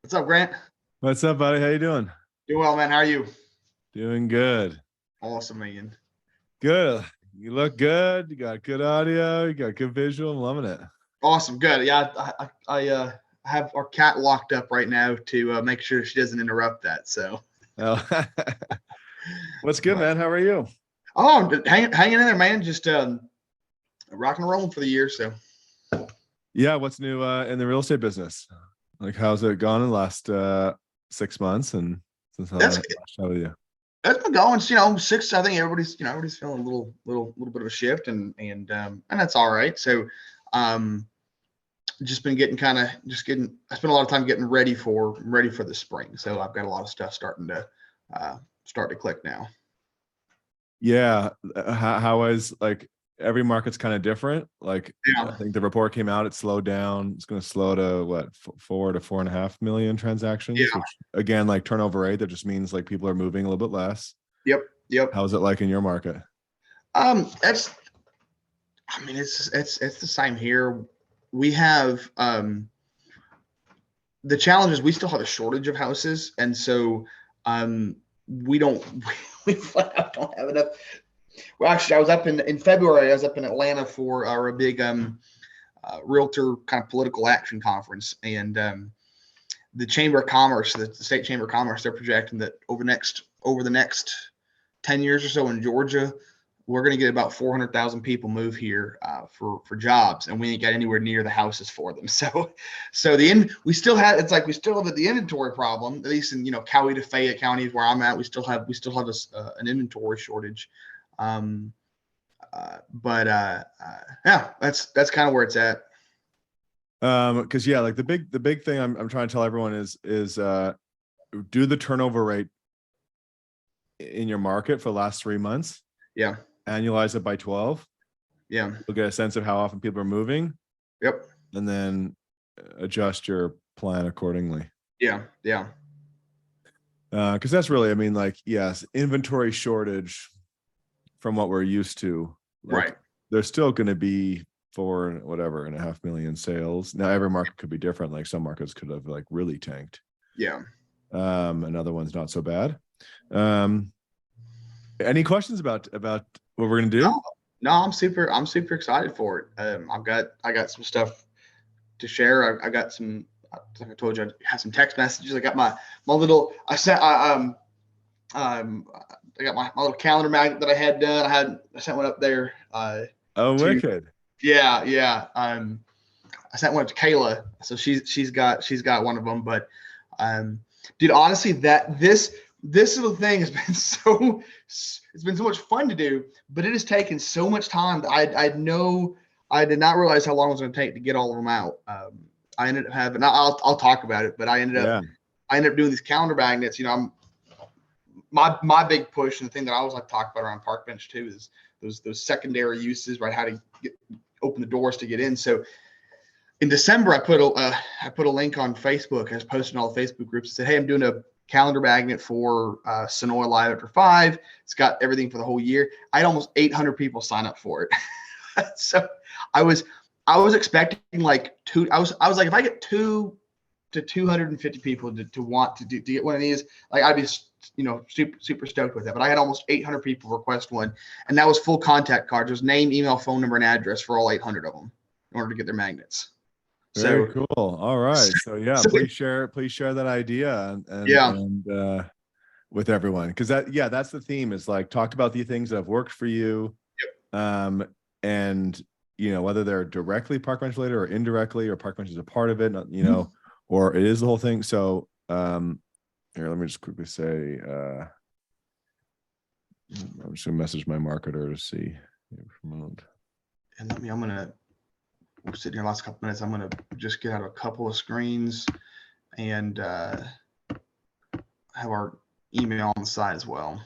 What's up, Grant? What's up, buddy? How you doing? Doing well, man. How are you? Doing good. Awesome, man. Good. You look good. You got good audio. You got good visual. I'm loving it. Awesome. Good. Yeah, I have our cat locked up right now to make sure she doesn't interrupt that. So, Oh. What's good, but, man? How are you? hanging in there, man. Just rocking and rolling for the year. So, Yeah. What's new in the real estate business? Like, how's it gone in the last 6 months? And since I that's last chat with you. that's been going. You know, six. I think everybody's feeling a little bit of a shift, and that's all right. So, um, just been getting I spent a lot of time getting ready for the spring. So I've got a lot of stuff starting to click now. Yeah. How is like every market's kind of different? Like, Yeah. I think the report came out, it slowed down. It's going to slow to what, 4 to 4.5 million transactions, Yeah. which again, like turnover rate, that just means like people are moving a little bit less. Yep. How is it like in your market? It's the same here. We have the challenge is we still have a shortage of houses, and so we don't we flat out don't have enough. Well, actually, I was up in February. I was up in Atlanta for a big realtor kind of political action conference, and the Chamber of Commerce, the State Chamber of Commerce, they're projecting that over the next 10 years or so in Georgia, we're going to get about 400,000 people move here for jobs, and we ain't got anywhere near the houses for them. So we still have the inventory problem, at least in Coweta to Fayette County where I'm at. We still have an inventory shortage, but yeah, that's kind of where it's at. Because yeah, like the big thing I'm trying to tell everyone is do the turnover rate in your market for the last 3 months. Yeah. Annualize it by 12. Yeah. You'll get a sense of how often people are moving. Yep. And then adjust your plan accordingly. Yeah. Because that's really, I mean, like, yes, inventory shortage from what we're used to. Like, right. There's still going to be 4.5 million sales. Now every market could be different. Like some markets could have like really tanked. Yeah. And other ones not so bad. Any questions about what we're gonna do? No, I'm super excited for it. I got some stuff to share. I got some, like I told you, I have some text messages. I got my little, I got my little calendar magnet that I had done. I sent one up there. Wicked. Yeah. I sent one up to Kayla, so she's got one of them. But dude, honestly, this little thing has been it's been so much fun to do, but it has taken so much time that I did not realize how long it was going to take to get all of them out. I ended up having, I'll talk about it, but I ended up doing these calendar magnets. My big push, and the thing that I always like to talk about around Parkbench too, is those secondary uses, right? How to open the doors to get in. So in December, I put a link on Facebook. I was posting all the Facebook groups and said, hey, I'm doing a calendar magnet for Sonoy Live after 5. It's got everything for the whole year. I had almost 800 people sign up for it. So I was expecting like I was like, if I get 2 to 250 people to want to get one of these, like I'd be super stoked with that. But I had almost 800 people request one, and that was full contact cards. There's name, email, phone number, and address for all 800 of them in order to get their magnets. Very cool. All right. So yeah, please share that idea and with everyone. Cause that's the theme, is like, talk about the things that have worked for you. Yep. And whether they're directly Parkbench related or indirectly, or Parkbench is a part of it, or it is the whole thing. So here, let me just quickly say, I'm just gonna message my marketer to see. And we're sitting here last couple minutes. I'm going to just get out of a couple of screens and have our email on the side as well.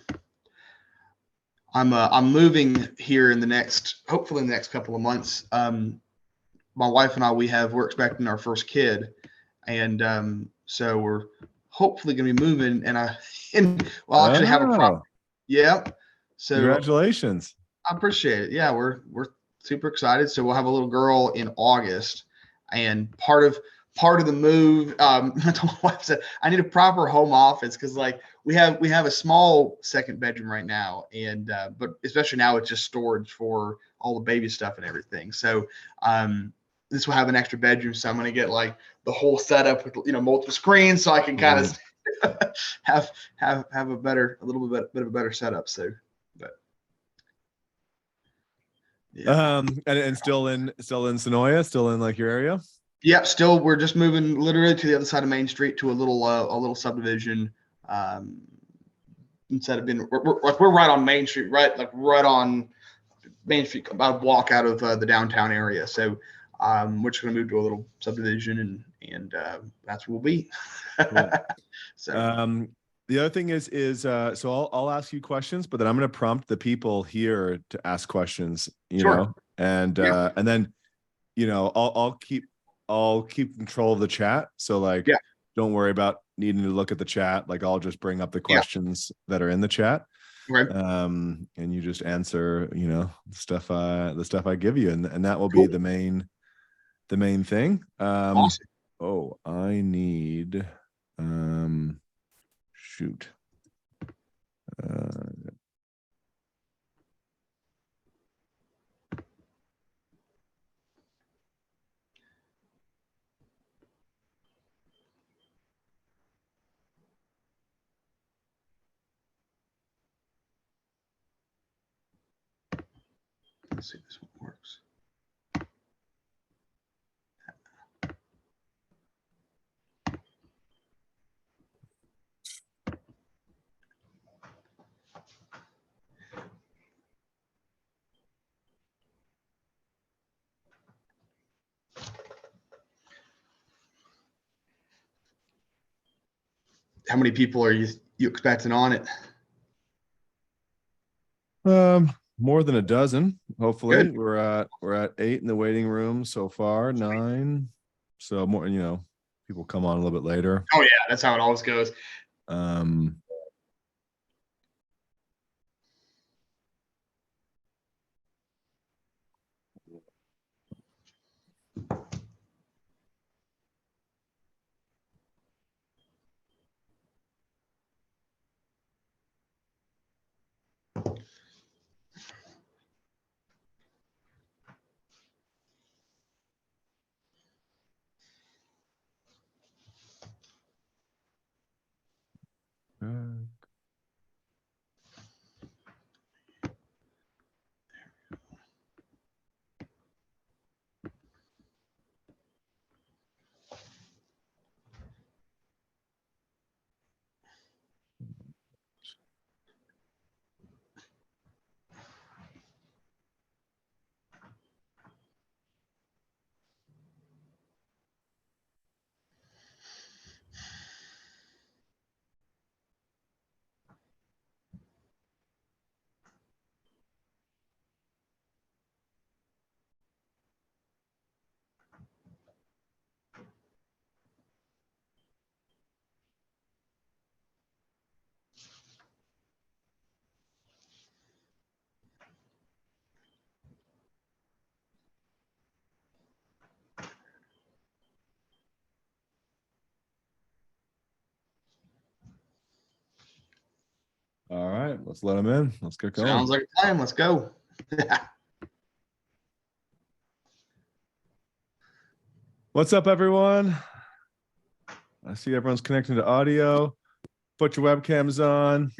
I'm moving here hopefully in the next couple of months. My wife and I, we're expecting our first kid, and so we're hopefully going to be moving. And I'll actually have a property. Yep. So congratulations. I appreciate it. Yeah, we're super excited. So we'll have a little girl in August, and part of part of the move. I told my wife, said I need a proper home office because like we have a small second bedroom right now, and but especially now it's just storage for all the baby stuff and everything. So this will have an extra bedroom, so I'm going to get like the whole setup with multiple screens, so I can kind of have a little bit of a better setup. So, but yeah. And still in Sonoya, still in like your area. Yep, still we're just moving literally to the other side of Main Street to a little subdivision. Instead of being we're right on Main Street, right on Main Street, about a walk out of the downtown area. So we're just gonna move to a little subdivision, and that's where we'll be. Cool. So the other thing is so I'll ask you questions, but then I'm going to prompt the people here to ask questions, you know, and then, I'll keep control of the chat. So like, don't worry about needing to look at the chat. Like I'll just bring up the questions that are in the chat. Right. And you just answer, the stuff I give you. And that will be the main thing. Awesome. Oh, I need, shoot. Let's see if this one works. How many people are you expecting on it? More than a dozen, hopefully. Good. We're at 8 in the waiting room so far, 9. So more, people come on a little bit later. Oh yeah, that's how it always goes. All right, let's let them in. Let's get going. Sounds like a plan. Let's go. What's up, everyone? I see everyone's connecting to audio. Put your webcams on.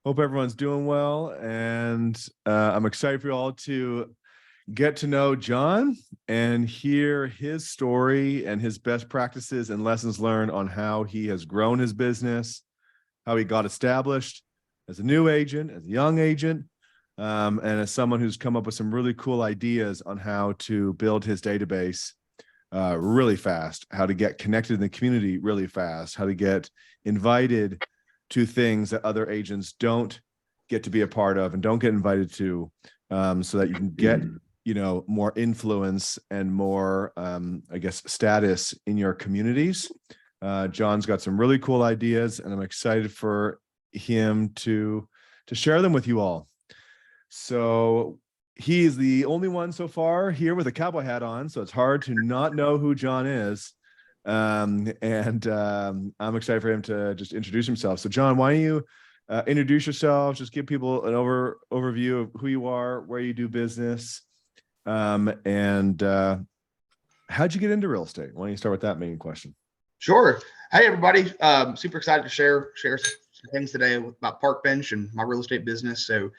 Hope everyone's doing well. And I'm excited for you all to get to know John and hear his story and his best practices and lessons learned on how he has grown his business, how he got established as a new agent, as a young agent, and as someone who's come up with some really cool ideas on how to build his database really fast, how to get connected in the community really fast, how to get invited to things that other agents don't get to be a part of and don't get invited to, so that you can get more influence and more I guess status in your communities. John's got some really cool ideas, and I'm excited for him to share them with you all. So he is the only one so far here with a cowboy hat on, so it's hard to not know who John is. I'm excited for him to just introduce himself. So John, why don't you introduce yourself, just give people an overview of who you are, where you do business, and how'd you get into real estate? Why don't you start with that main question? Sure. Hey, everybody. Super excited to share some things today about Parkbench and my real estate business. So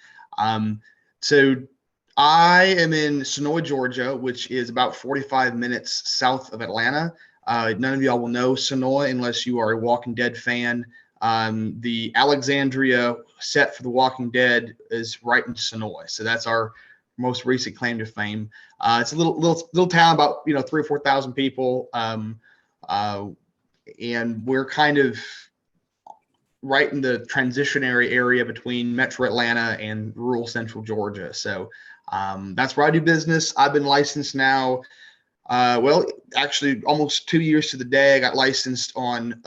I am in Sonoy, Georgia, which is about 45 minutes south of Atlanta. None of y'all will know Sonoy unless you are a Walking Dead fan. The Alexandria set for The Walking Dead is right in Sonoy. So that's our most recent claim to fame. It's a little town, about 3,000 or 4,000 people. And we're kind of right in the transitionary area between Metro Atlanta and rural Central Georgia. So that's where I do business. I've been licensed now. Actually, almost 2 years to the day. I got licensed on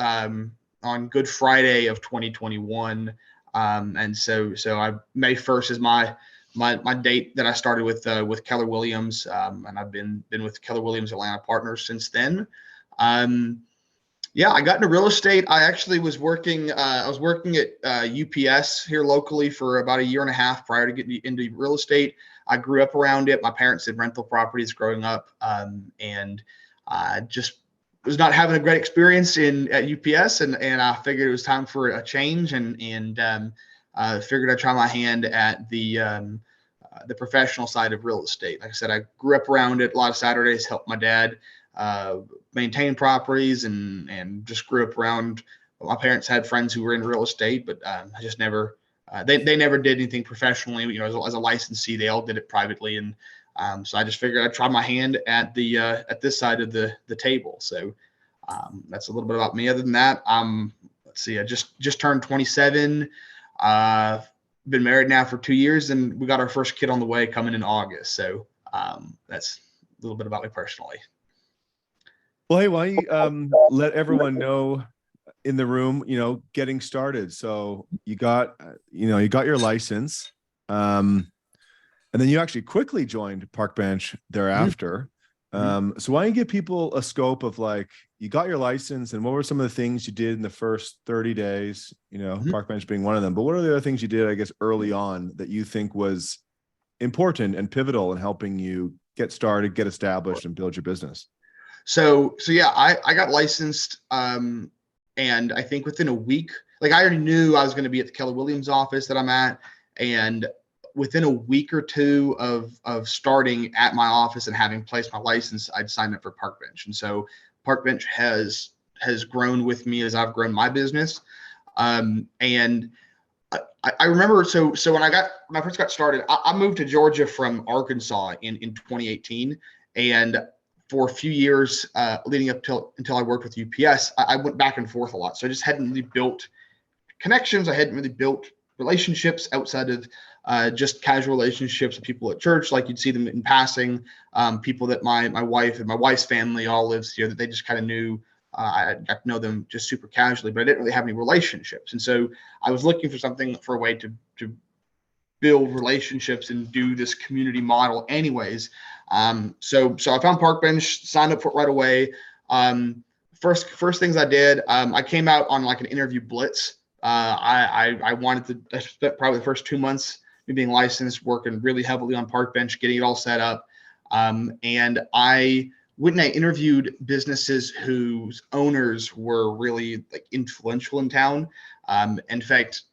Good Friday of 2021, and so May 1st is my date that I started with Keller Williams, and I've been with Keller Williams Atlanta Partners since then. I got into real estate. I actually was working. I was working at UPS here locally for about 1.5 years prior to getting into real estate. I grew up around it. My parents had rental properties growing up, and I just was not having a great experience at UPS, and I figured it was time for a change, and figured I'd try my hand at the professional side of real estate. Like I said, I grew up around it. A lot of Saturdays, helped my dad maintain properties, and just grew up around. My parents had friends who were in real estate, but I just never. They never did anything professionally. As a licensee, they all did it privately, and so I just figured I'd try my hand at this side of the table. So that's a little bit about me. Other than that, let's see. I just turned 27. Been married now for 2 years, and we got our first kid on the way coming in August. So that's a little bit about me personally. Well, hey, why don't you let everyone know in the room, getting started. So you got your license, and then you actually quickly joined Parkbench thereafter. Mm-hmm. So why don't you give people a scope of, like, you got your license, and what were some of the things you did in the first 30 days, Parkbench being one of them, but what are the other things you did, I guess, early on that you think was important and pivotal in helping you get started, get established, and build your business? So yeah, I got licensed, and I think within a week, like, I already knew I was going to be at the Keller Williams office that I'm at, and within a week or two of starting at my office and having placed my license, I'd signed up for Parkbench, and so Parkbench has grown with me as I've grown my business, and I remember. So when I first got started, I moved to Georgia from Arkansas in 2018, and for a few years leading up until I worked with UPS, I went back and forth a lot. So I just hadn't really built connections. I hadn't really built relationships outside of just casual relationships with people at church, like you'd see them in passing. People that my wife and my wife's family all lives here, that they just kind of knew. I got to know them just super casually, but I didn't really have any relationships. And so I was looking for a way to build relationships and do this community model anyways. So I found Parkbench, signed up for it right away. First things I did, I came out on like an interview blitz. I spent probably the first 2 months, me being licensed, working really heavily on Parkbench, getting it all set up. And I went and I interviewed businesses whose owners were really, like, influential in town. In fact,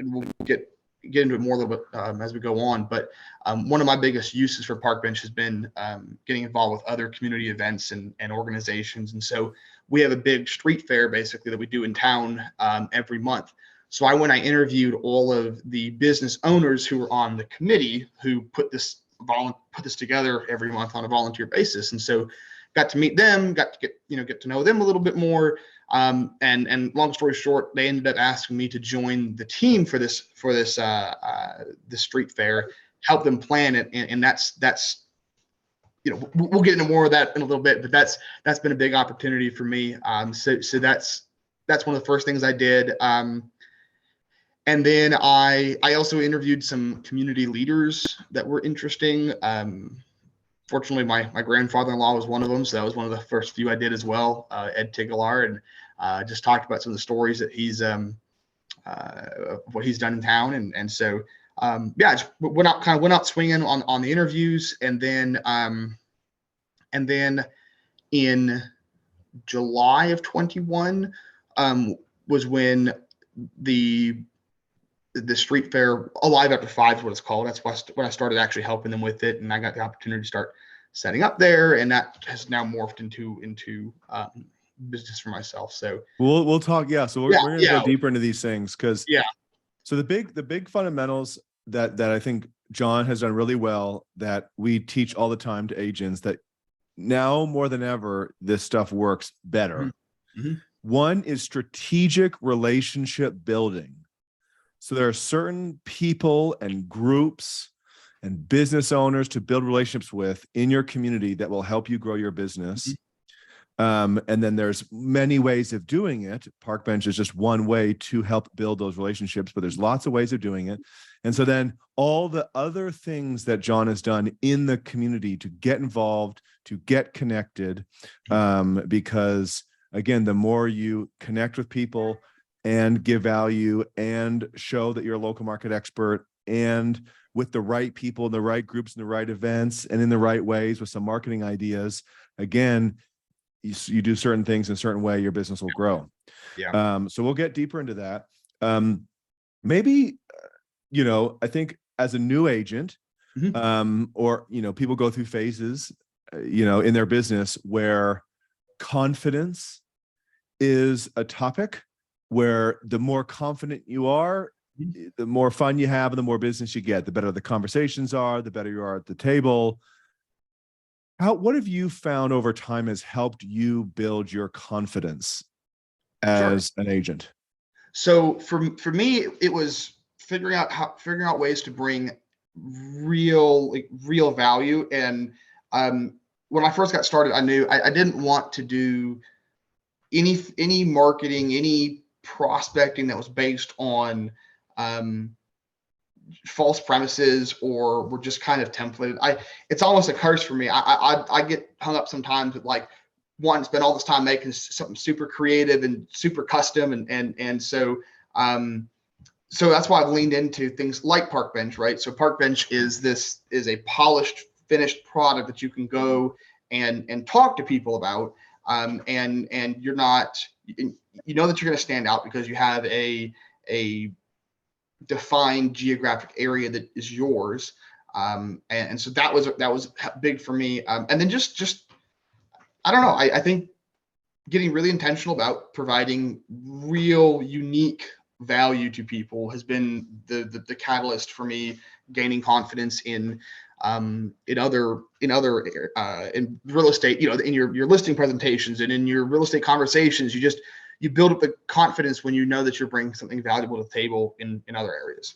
we'll get into it more a little bit as we go on, but one of my biggest uses for Parkbench has been getting involved with other community events and organizations. And so we have a big street fair basically that we do in town every month. So I interviewed all of the business owners who were on the committee who put this together every month on a volunteer basis. And so got to meet them, got to get to know them a little bit more. And long story short, they ended up asking me to join the team for this street fair, help them plan it. And that's we'll get into more of that in a little bit, but that's been a big opportunity for me. So that's one of the first things I did. And then I also interviewed some community leaders that were interesting. Fortunately, my grandfather-in-law was one of them, so that was one of the first few I did as well, Ed Tigelaar, and just talked about some of the stories that he's what he's done in town, and so yeah, just went out swinging on the interviews, and then in July of 21 was when the street fair Alive After Five is what it's called. That's when I started actually helping them with it, and I got the opportunity to start setting up there, and that has now morphed into business for myself. So we'll talk. Yeah, so we're going to go deeper into these things because So the big fundamentals that I think John has done really well, that we teach all the time to agents, that now more than ever this stuff works better. Mm-hmm. One is strategic relationship building. So there are certain people and groups and business owners to build relationships with in your community that will help you grow your business. And then there's many ways of doing it. Parkbench is just one way to help build those relationships, but there's lots of ways of doing it. And so then all the other things that John has done in the community to get involved, to get connected, because again, the more you connect with people and give value and show that you're a local market expert, and with the right people, the right groups, and the right events, and in the right ways with some marketing ideas, again, you do certain things in a certain way, your business will grow. Yeah. So we'll get deeper into that. Maybe, I think as a new agent, or, people go through phases, in their business where confidence is a topic, where the more confident you are, the more fun you have and the more business you get, the better the conversations are, the better you are at the table. What have you found over time has helped you build your confidence as an agent? So for me, it was figuring out ways to bring real value. And when I first got started, I knew I didn't want to do any marketing, any prospecting that was based on false premises or were just kind of templated. It's almost a curse for me. I get hung up sometimes with like wanting to spend all this time making something super creative and super custom, and so that's why I've leaned into things like Parkbench, right? So Parkbench is a polished, finished product that you can go and talk to people about, and you're not, that you're going to stand out because you have a defined geographic area that is yours, and so that was big for me. And then just I don't know. I think getting really intentional about providing real, unique value to people has been the catalyst for me gaining confidence in real estate. In your listing presentations and in your real estate conversations, you build up the confidence when you know that you're bringing something valuable to the table in other areas.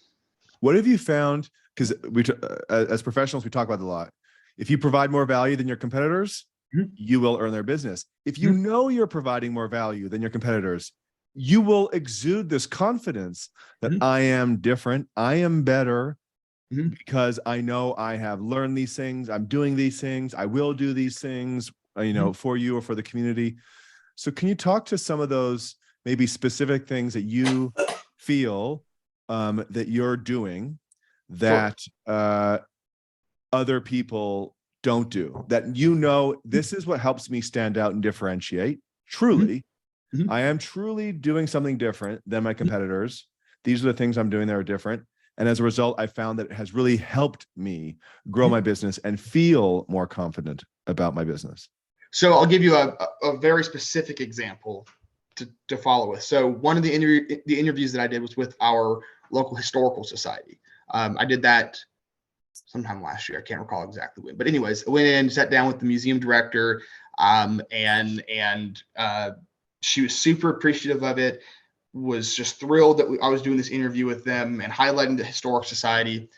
What have you found? Because as professionals, we talk about it a lot. If you provide more value than your competitors, you will earn their business. If you know you're providing more value than your competitors, you will exude this confidence that I am different, I am better, because I know I have learned these things, I'm doing these things, I will do these things, for you or for the community. So can you talk to some of those maybe specific things that you feel that you're doing that other people don't do, that this is what helps me stand out and differentiate? Truly, I am truly doing something different than my competitors. These are the things I'm doing that are different. And as a result, I found that it has really helped me grow my business and feel more confident about my business. So I'll give you a very specific example to follow with. So one of the interviews that I did was with our local historical society. I did that sometime last year. I can't recall exactly when, but anyways, I went in, sat down with the museum director, and she was super appreciative of it, was just thrilled that I was doing this interview with them and highlighting the historic society,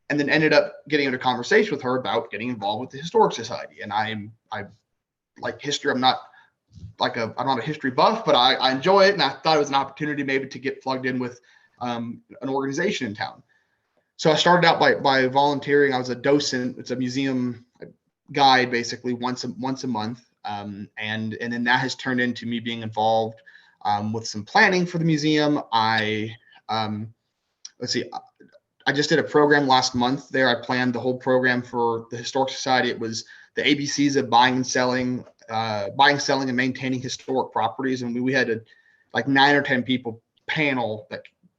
and then ended up getting into a conversation with her about getting involved with the historic society. And I like history. I'm not a history buff, but I enjoy it. And I thought it was an opportunity maybe to get plugged in with an organization in town. So I started out by volunteering. I was a docent. It's a museum guide, basically once a month, and then that has turned into me being involved with some planning for the museum. Let's see. I just did a program last month there. I planned the whole program for the Historic Society. It was the ABCs of buying, selling, and maintaining historic properties. And we had like 9 or 10 people panel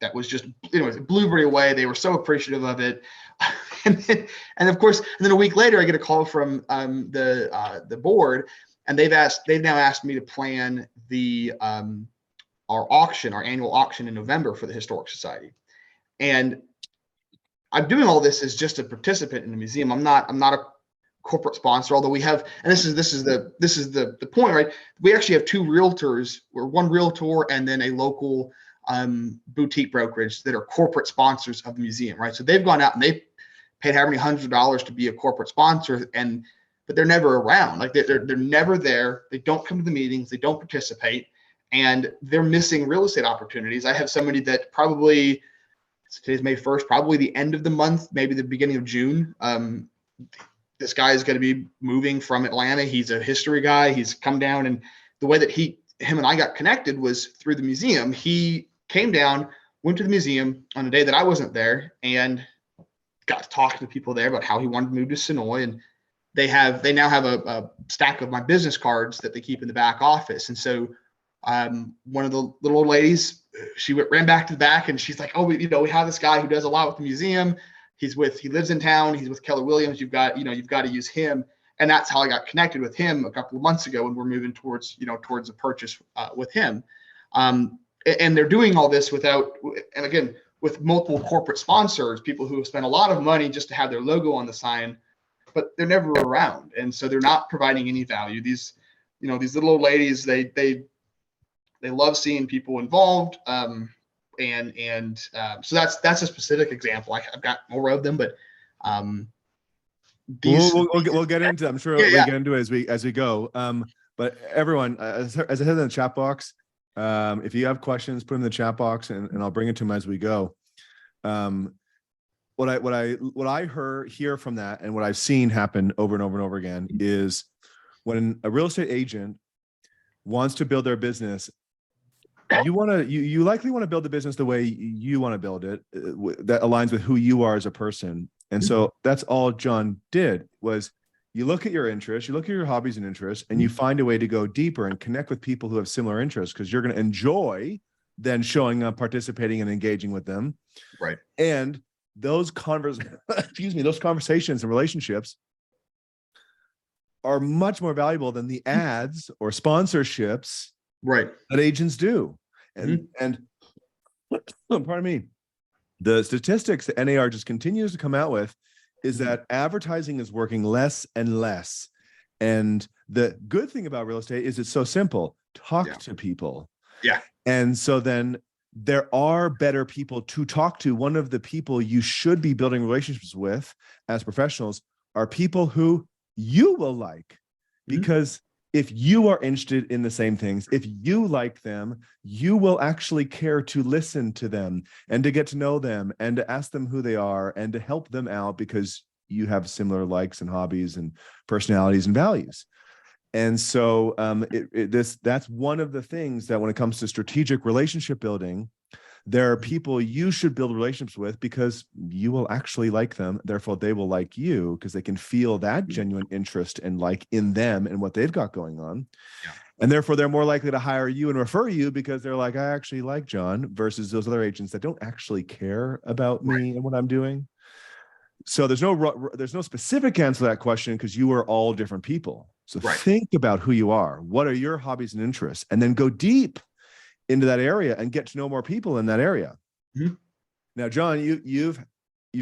that was just, it blew me away. They were so appreciative of it. and of course, and then a week later, I get a call from the board, and they've now asked me to plan our annual auction in November for the Historic Society. And I'm doing all this as just a participant in the museum. I'm not a corporate sponsor, although we have, and this is the point, right? We actually have 2 realtors, or one realtor and then a local boutique brokerage that are corporate sponsors of the museum, right? So they've gone out and they paid how many hundreds of dollars to be a corporate sponsor, but they're never around. Like they're never there. They don't come to the meetings. They don't participate, and they're missing real estate opportunities. I have somebody that probably, today's May 1st, probably the end of the month, maybe the beginning of June. This guy is going to be moving from Atlanta. He's a history guy. He's come down, and the way that him and I got connected was through the museum. He came down, went to the museum on a day that I wasn't there, and got to talk to the people there about how he wanted to move to Sonoy. And they now have a stack of my business cards that they keep in the back office. And so one of the little old ladies, she ran back to the back, and she's like, "Oh, we have this guy who does a lot with the museum. He lives in town. He's with Keller Williams. You've got to use him." And that's how I got connected with him a couple of months ago, and we're moving towards a purchase with him. And they're doing all this with multiple corporate sponsors, people who have spent a lot of money just to have their logo on the sign, but they're never around, and so they're not providing any value. These little old ladies, they love seeing people involved. So that's a specific example. I've got more of them, but we'll get into. I'm sure we'll get into it as we go. But everyone, as I said in the chat box, if you have questions, put them in the chat box, and I'll bring it to them as we go. What I hear from that, and what I've seen happen over and over and over again, is when a real estate agent wants to build their business, you likely want to build the business the way you want to build it, that aligns with who you are as a person. And so that's all John did, was you look at your interests, you look at your hobbies and interests, and you find a way to go deeper and connect with people who have similar interests, because you're going to enjoy then showing up, participating, and engaging with them. Right. And those conversations and relationships are much more valuable than the ads or sponsorships, right, that agents do. And pardon me, the statistics that NAR just continues to come out with is that advertising is working less and less. And the good thing about real estate is it's so simple. Talk to people. Yeah. And so then there are better people to talk to. One of the people you should be building relationships with as professionals are people who you will like, because if you are interested in the same things, if you like them, you will actually care to listen to them and to get to know them and to ask them who they are and to help them out, because you have similar likes and hobbies and personalities and values. And so that's one of the things that when it comes to strategic relationship building, there are people you should build relationships with because you will actually like them. Therefore, they will like you because they can feel that genuine interest and like in them and what they've got going on. Yeah. And therefore, they're more likely to hire you and refer you because they're like, I actually like John, versus those other agents that don't actually care about me and what I'm doing. So there's no specific answer to that question, because you are all different people. So think about who you are. What are your hobbies and interests? And then go deep into that area and get to know more people in that area. Now, John, you've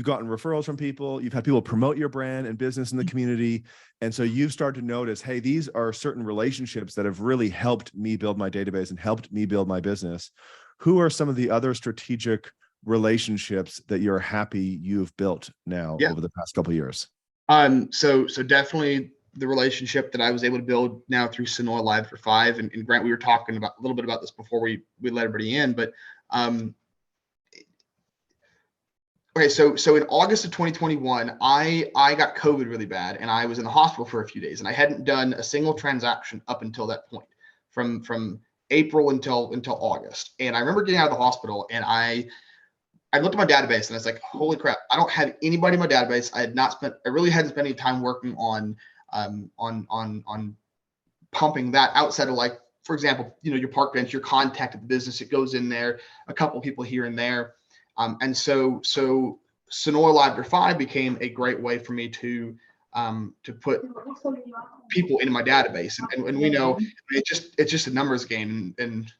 gotten referrals from people. You've had people promote your brand and business in the community. And so you've started to notice, hey, these are certain relationships that have really helped me build my database and helped me build my business. Who are some of the other strategic relationships that you're happy you've built now over the past couple of years? So definitely the relationship that I was able to build now through Sonoy Live for 5, and Grant, we were talking about a little bit about this before we let everybody in, but Okay, so in August of 2021, I got COVID really bad, and I was in the hospital for a few days, and I hadn't done a single transaction up until that point, from April until August. And I remember getting out of the hospital, and I looked at my database, and I was like, holy crap, I don't have anybody in my database. I really hadn't spent any time working on pumping that outside of, like, for example, your Parkbench, your contact at the business, it goes in there, a couple of people here and there. And so Sonora Live 5 became a great way for me to put people into my database. And we know it's just a numbers game. And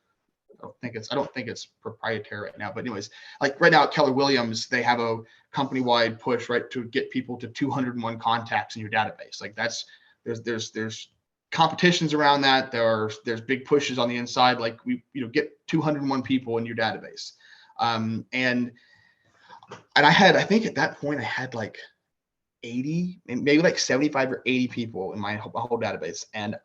I don't think it's proprietary right now, but anyways, like right now at Keller Williams, they have a company-wide push, right, to get people to 201 contacts in your database. Like there's competitions around that. There's big pushes on the inside, like get 201 people in your database. And I think at that point I had like 80, maybe like 75 or 80 people in my whole database. And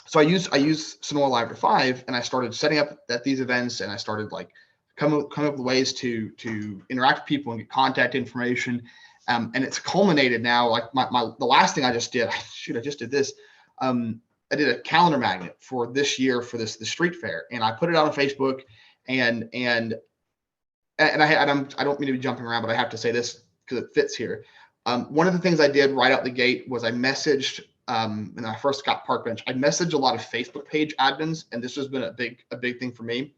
so I use Sonora Live 5, and I started setting up at these events, and I started like come up with ways to interact with people and get contact information. And it's culminated now. Like the last thing I just did, I just did this. I did a calendar magnet for this year for the street fair, and I put it out on Facebook, and I don't mean to be jumping around, but I have to say this because it fits here. One of the things I did right out the gate was I messaged, when I first got Parkbench, I messaged a lot of Facebook page admins, and this has been a big thing for me.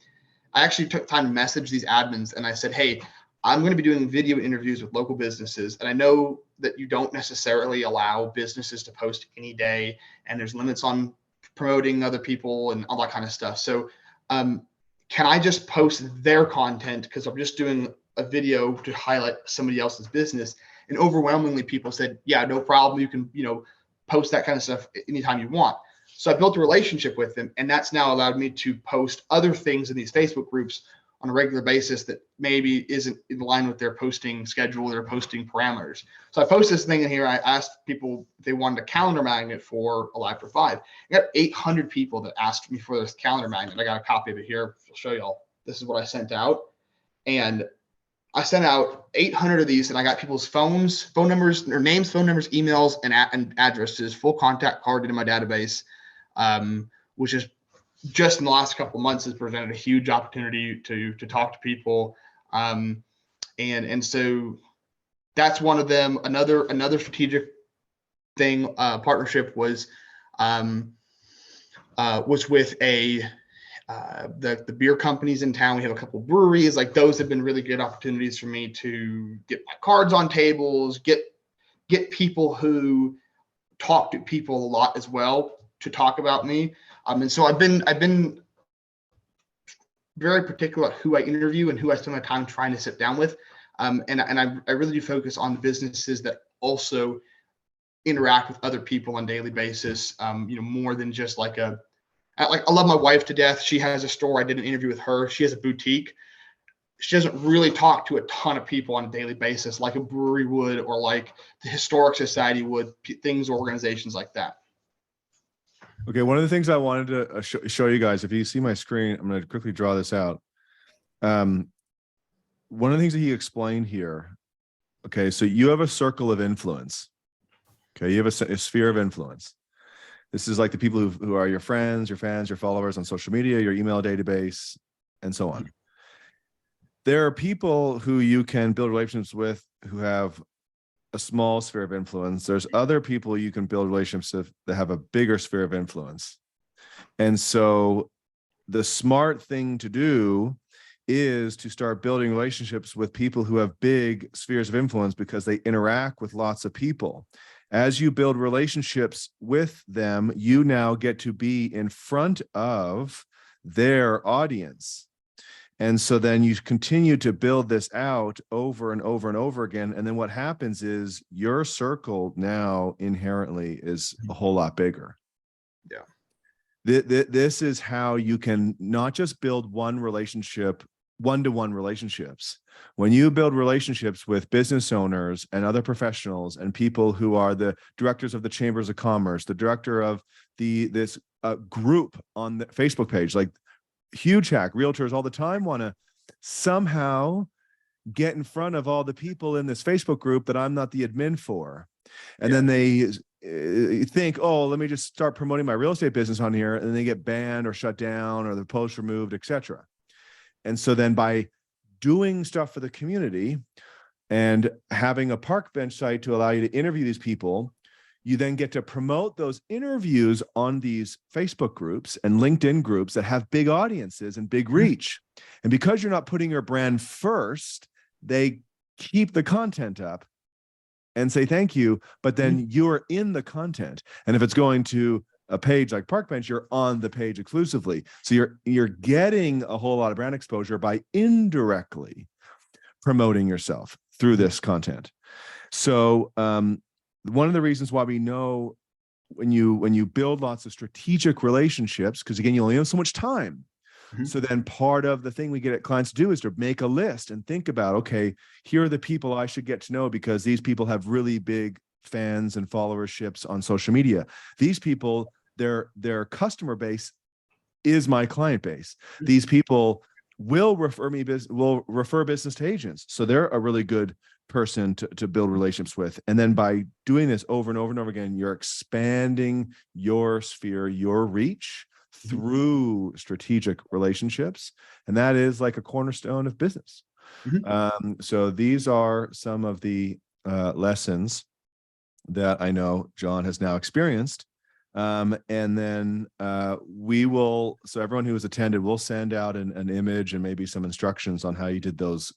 I actually took time to message these admins, and I said, hey, I'm going to be doing video interviews with local businesses, and I know that you don't necessarily allow businesses to post any day, and there's limits on promoting other people and all that kind of stuff. So can I just post their content, because I'm just doing a video to highlight somebody else's business? And overwhelmingly people said, yeah, no problem. You can, post that kind of stuff anytime you want. So I built a relationship with them, and that's now allowed me to post other things in these Facebook groups on a regular basis that maybe isn't in line with their posting schedule, their posting parameters. So I post this thing in here. I asked people if they wanted a calendar magnet for a Live for 5. I got 800 people that asked me for this calendar magnet. I got a copy of it here. I'll show y'all. This is what I sent out. And I sent out 800 of these, and I got people's phone numbers, their names, phone numbers, emails, and addresses, full contact card into my database, which is just in the last couple of months has presented a huge opportunity to talk to people. And so that's one of them. Another strategic thing, partnership was with the beer companies in town. We have a couple of breweries. Like those have been really good opportunities for me to get my cards on tables, get people who talk to people a lot as well to talk about me. And so I've been very particular about who I interview and who I spend my time trying to sit down with. And I really do focus on the businesses that also interact with other people on a daily basis. More than just I love my wife to death. She has a store. I did an interview with her. She has a boutique. She doesn't really talk to a ton of people on a daily basis like a brewery would, or like the Historic Society would, organizations like that. Okay, one of the things I wanted to show you guys, if you see my screen, I'm going to quickly draw this out. One of the things that he explained here, okay, so you have a circle of influence. Okay, you have a sphere of influence. This is like the people who are your friends, your fans, your followers on social media, your email database, and so on. There are people who you can build relationships with who have a small sphere of influence. There's other people you can build relationships with that have a bigger sphere of influence. And so the smart thing to do is to start building relationships with people who have big spheres of influence, because they interact with lots of people. As you build relationships with them, you now get to be in front of their audience. And so then you continue to build this out over and over and over again. And then what happens is your circle now inherently is a whole lot bigger. Yeah. This is how you can not just build one relationship, one-to-one relationships. When you build relationships with business owners and other professionals and people who are the directors of the chambers of commerce, the director of this group on the Facebook page, like Huge Hack, realtors all the time want to somehow get in front of all the people in this Facebook group that I'm not the admin for. And then they think, oh, let me just start promoting my real estate business on here. And then they get banned or shut down or the post removed, etc. And so then by doing stuff for the community and having a Parkbench site to allow you to interview these people, you then get to promote those interviews on these Facebook groups and LinkedIn groups that have big audiences and big reach. And because you're not putting your brand first, they keep the content up and say thank you, but then you're in the content. And if it's going to a page like Parkbench, you're on the page exclusively. So you're getting a whole lot of brand exposure by indirectly promoting yourself through this content. So one of the reasons why we know when you build lots of strategic relationships, because again, you only have so much time. So then part of the thing we get at clients to do is to make a list and think about, okay, here are the people I should get to know because these people have really big fans and followerships on social media. These people, their customer base is my client base. These people will refer business to agents. So they're a really good person to build relationships with. And then by doing this over and over and over again, you're expanding your sphere, your reach through strategic relationships. And that is like a cornerstone of business. So these are some of the lessons that I know John has now experienced. And then we will, so everyone who has attended, we'll send out an image and maybe some instructions on how you did those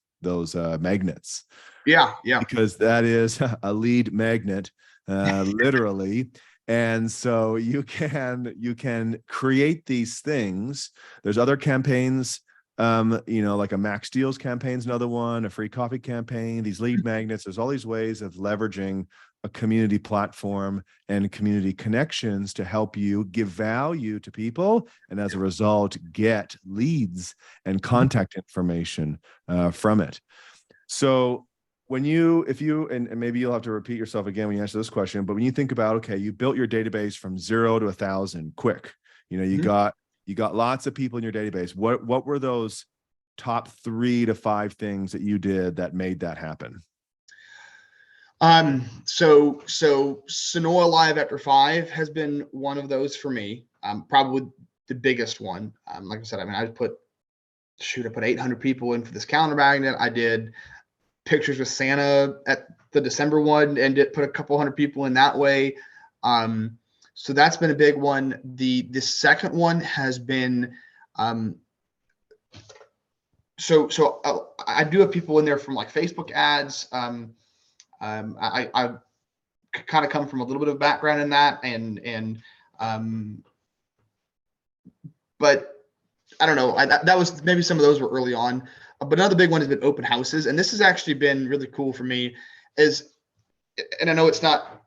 magnets. Yeah. Because that is a lead magnet, literally. And so you can create these things. There's other campaigns, like a Max Deals campaign is another one, a free coffee campaign, these lead magnets. There's all these ways of leveraging a community platform and community connections to help you give value to people. And as a result, get leads and contact information from it. So if you, and maybe you'll have to repeat yourself again when you answer this question, but when you think about, okay, you built your database from 0 to 1,000 quick, you got lots of people in your database. What were those top 3 to 5 things that you did that made that happen? So Sonora Live After 5 has been one of those for me. Probably the biggest one. Like I said, I put 800 people in for this calendar magnet. I did pictures with Santa at the December one and put a couple hundred people in that way. So that's been a big one. The second one has been, so I do have people in there from like Facebook ads. I kind of come from a little bit of background in that, but I don't know. That was maybe some of those were early on. But another big one has been open houses, and this has actually been really cool for me. And I know it's not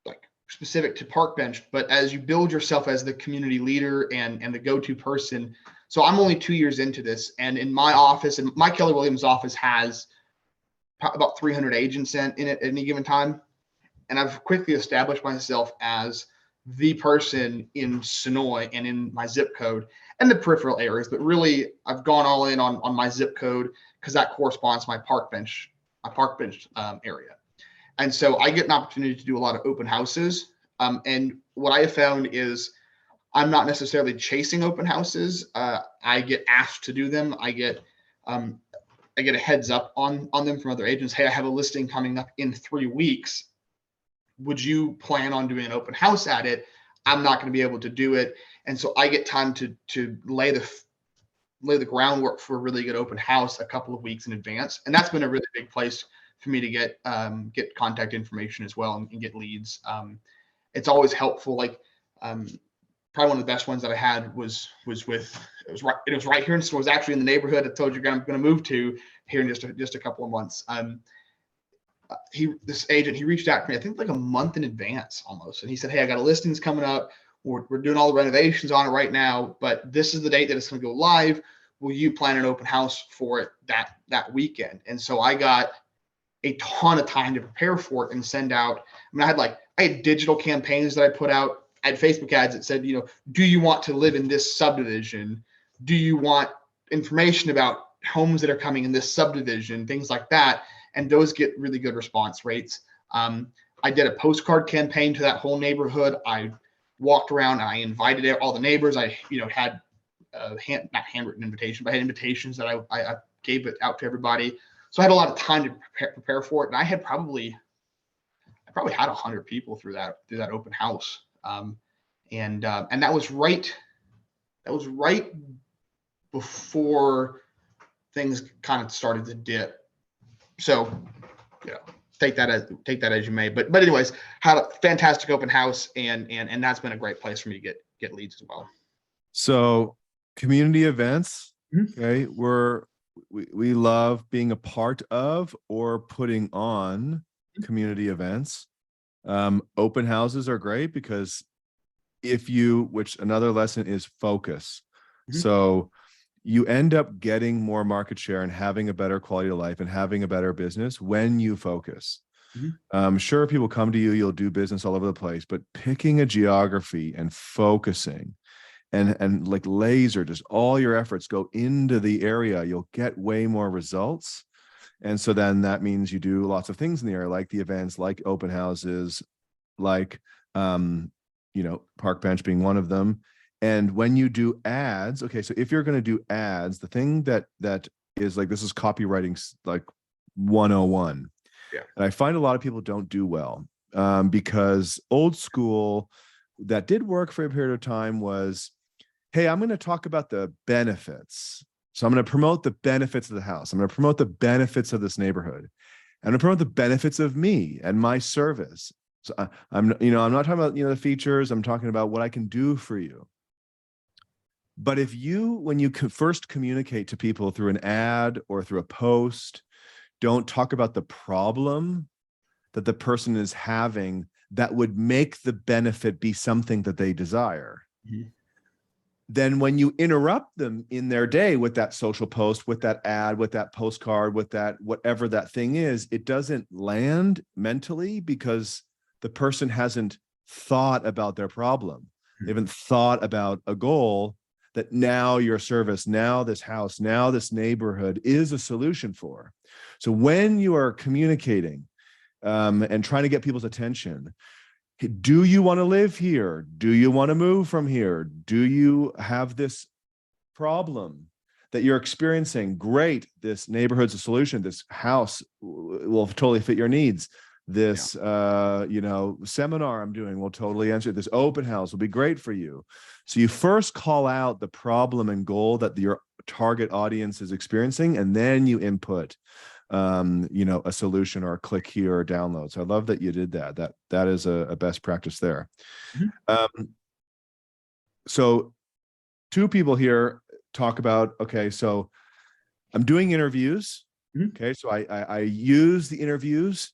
like specific to Parkbench, but as you build yourself as the community leader and the go-to person. So I'm only 2 years into this, and in my office, and my Keller Williams office has about 300 agents in it at any given time, and I've quickly established myself as the person in Sonoy and in my zip code and the peripheral areas, but really I've gone all in on my zip code because that corresponds to my Parkbench area. And so I get an opportunity to do a lot of open houses. And what I have found is I'm not necessarily chasing open houses. I get asked to do them. I get a heads up on them from other agents. Hey, I have a listing coming up in 3 weeks. Would you plan on doing an open house at it? I'm not going to be able to do it. And so I get time to lay the groundwork for a really good open house a couple of weeks in advance. And that's been a really big place for me to get contact information as well and get leads. It's always helpful. Like probably one of the best ones that I had was right here. And so it was actually in the neighborhood I told you I'm going to move to here in just a couple of months. This agent, he reached out to me, I think like a month in advance almost. And he said, hey, I got a listings coming up. We're doing all the renovations on it right now, but this is the date that it's going to go live. Will you plan an open house for it that weekend? And so I got a ton of time to prepare for it and send out. I had digital campaigns that I put out. I had Facebook ads that said, do you want to live in this subdivision? Do you want information about homes that are coming in this subdivision, things like that. And those get really good response rates. I did a postcard campaign to that whole neighborhood. I walked around and I invited all the neighbors. I, had not handwritten invitation, but I had invitations that I gave it out to everybody. So I had a lot of time to prepare for it. And I probably had 100 people through that open house. And that was right before things kind of started to dip. So, take that as you may. But anyways, had a fantastic open house, and that's been a great place for me to get leads as well. So community events, Mm-hmm. okay, we love being a part of or putting on community events. Open houses are great because which another lesson is focus. Mm-hmm. So you end up getting more market share and having a better quality of life and having a better business when you focus. Mm-hmm. Sure, people come to you, you'll do business all over the place, but picking a geography and focusing and like laser, just all your efforts go into the area, you'll get way more results. And so then that means you do lots of things in the area, like the events, like open houses, like, Parkbench being one of them. And when you do ads, okay, so if you're going to do ads, the thing that is like, this is copywriting like 101. Yeah. And I find a lot of people don't do well because old school that did work for a period of time was, hey, I'm going to talk about the benefits. So I'm going to promote the benefits of the house. I'm going to promote the benefits of this neighborhood. I'm going to promote the benefits of me and my service. So I'm not talking about, the features. I'm talking about what I can do for you. But when you first communicate to people through an ad or through a post, don't talk about the problem that the person is having that would make the benefit be something that they desire. Mm-hmm. Then when you interrupt them in their day with that social post, with that ad, with that postcard, with that, whatever that thing is, it doesn't land mentally because the person hasn't thought about their problem. They haven't thought about a goal that now your service, now this house, now this neighborhood is a solution for. So when you are communicating and trying to get people's attention, do you want to live here? Do you want to move from here? Do you have this problem that you're experiencing? Great. This neighborhood's a solution. This house will totally fit your needs. This, seminar I'm doing will totally answer. This open house will be great for you. So you first call out the problem and goal that your target audience is experiencing, and then you input a solution or a click here or download. So I love that you did that. That is a best practice there. Mm-hmm. So two people here talk about, okay, so I'm doing interviews. Mm-hmm. Okay, so I use the interviews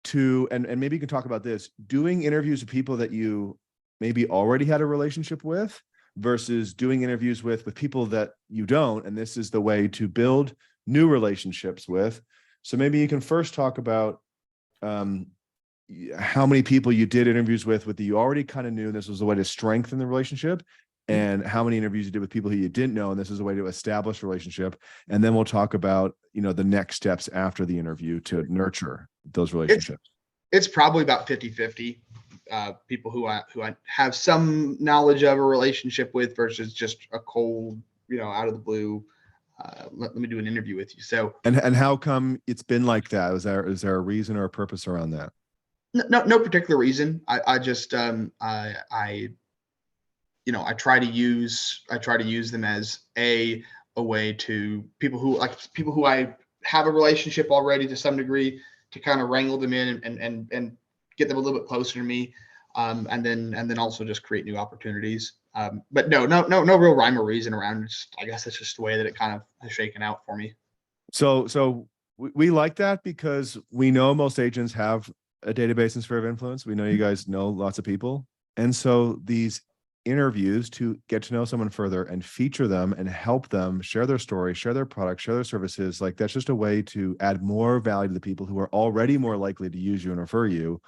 to, and maybe you can talk about this, doing interviews with people that you maybe already had a relationship with versus doing interviews with people that you don't. And this is the way to build new relationships with. So maybe you can first talk about how many people you did interviews with that you already kind of knew, and this was a way to strengthen the relationship, and how many interviews you did with people who you didn't know, and this is a way to establish relationship. And then we'll talk about, the next steps after the interview to nurture those relationships. It's probably about 50-50 people who I have some knowledge of a relationship with versus just a cold, out of the blue, let me do an interview with you. So, and how come it's been like that? Is there a reason or a purpose around that? No particular reason. I just I try to use them as a way to people who I have a relationship already to some degree, to kind of wrangle them in and get them a little bit closer to me, and then also just create new opportunities. But no real rhyme or reason around it. I guess it's just the way that it kind of has shaken out for me. So we like that because we know most agents have a database and sphere of influence. We know you guys know lots of people. And so these interviews to get to know someone further and feature them and help them share their story, share their products, share their services, like that's just a way to add more value to the people who are already more likely to use you and refer you.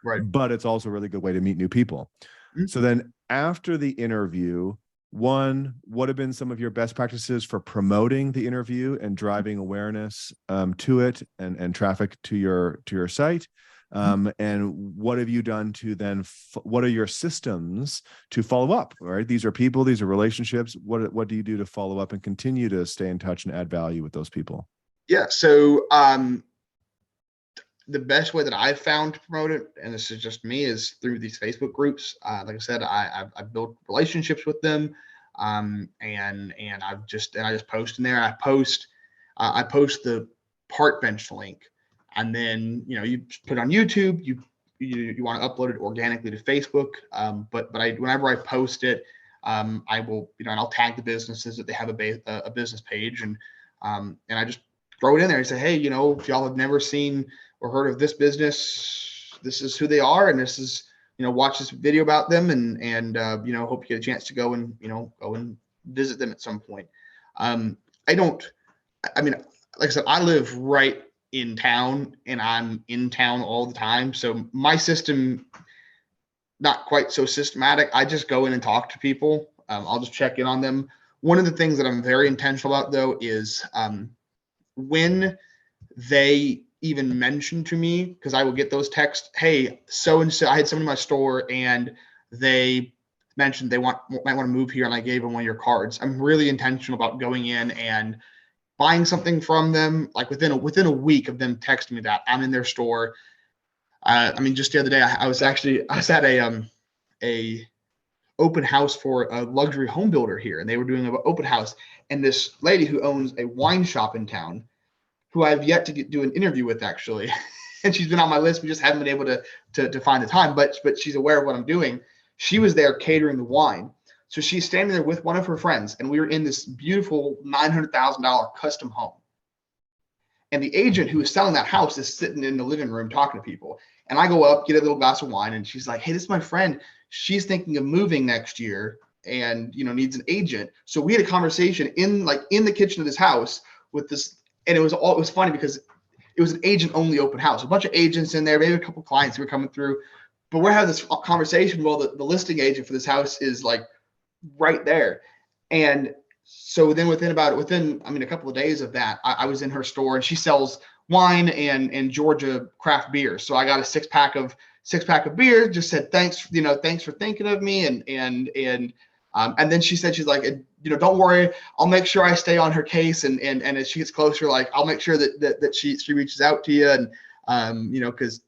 Right. But it's also a really good way to meet new people. Mm-hmm. So then after the interview, One, what have been some of your best practices for promoting the interview and driving awareness to it and traffic to your site? And what have you done to then, what are your systems to follow up, right? These are people, these are relationships. What do you do to follow up and continue to stay in touch and add value with those people? Yeah. So the best way that I've found to promote it, and this is just me, is through these Facebook groups. Like I said, I've built relationships with them, and I just post in there. I post the Parkbench link, and then you put it on YouTube. You want to upload it organically to Facebook, but whenever I post it, I will and I'll tag the businesses that they have a business page, and I just throw it in there and say, hey, if y'all have never seen or heard of this business, this is who they are, and this is watch this video about them, and hope you get a chance to go and visit them at some point. I mean, like I said, I live right in town, and I'm in town all the time, so my system not quite so systematic. I just go in and talk to people. I'll just check in on them. One of the things that I'm very intentional about, though, is when they even mention to me, because I will get those texts, hey, so and so, I had someone in my store and they mentioned they might want to move here, and I gave them one of your cards. I'm really intentional about going in and buying something from them. Like within a week of them texting me that, I'm in their store. Just the other day, I was at a open house for a luxury home builder here, and they were doing an open house, and this lady who owns a wine shop in town, who I've yet to do an interview with, actually. And she's been on my list. We just haven't been able to find the time, but she's aware of what I'm doing. She was there catering the wine. So she's standing there with one of her friends, and we were in this beautiful $900,000 custom home. And the agent who is selling that house is sitting in the living room talking to people. And I go up, get a little glass of wine, and she's like, hey, this is my friend. She's thinking of moving next year and needs an agent. So we had a conversation in the kitchen of this house with this. And it was funny because it was an agent only open house, a bunch of agents in there, maybe a couple clients who were coming through, but we're having this conversation while the listing agent for this house is like right there. And so then within a couple of days of that, I was in her store, and she sells wine and Georgia craft beer. So I got a six pack of beer, just said, thanks for thinking of me. And then she said, she's like, don't worry, I'll make sure I stay on her case. And as she gets closer, like, I'll make sure that she reaches out to you. And, cause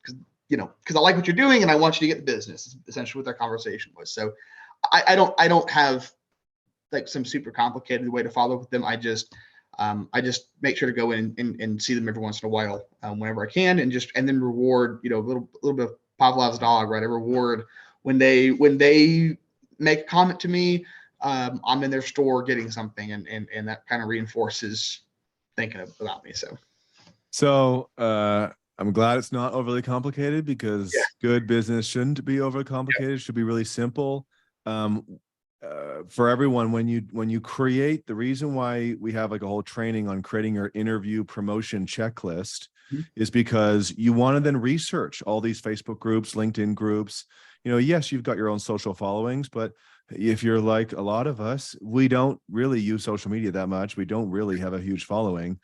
I like what you're doing and I want you to get the business, is essentially what their conversation was. So I don't have like some super complicated way to follow up with them. I just make sure to go in and see them every once in a while, whenever I can, and then reward, a little bit of Pavlov's dog, right? I reward when they make a comment to me. I'm in their store getting something, and that kind of reinforces thinking about me. So I'm glad it's not overly complicated, because good business shouldn't be overly complicated. It should be really simple. For everyone, when you create, the reason why we have like a whole training on creating your interview promotion checklist is because you want to then research all these Facebook groups, LinkedIn groups. Yes, you've got your own social followings, but if you're like a lot of us, we don't really use social media that much. We don't really have a huge following.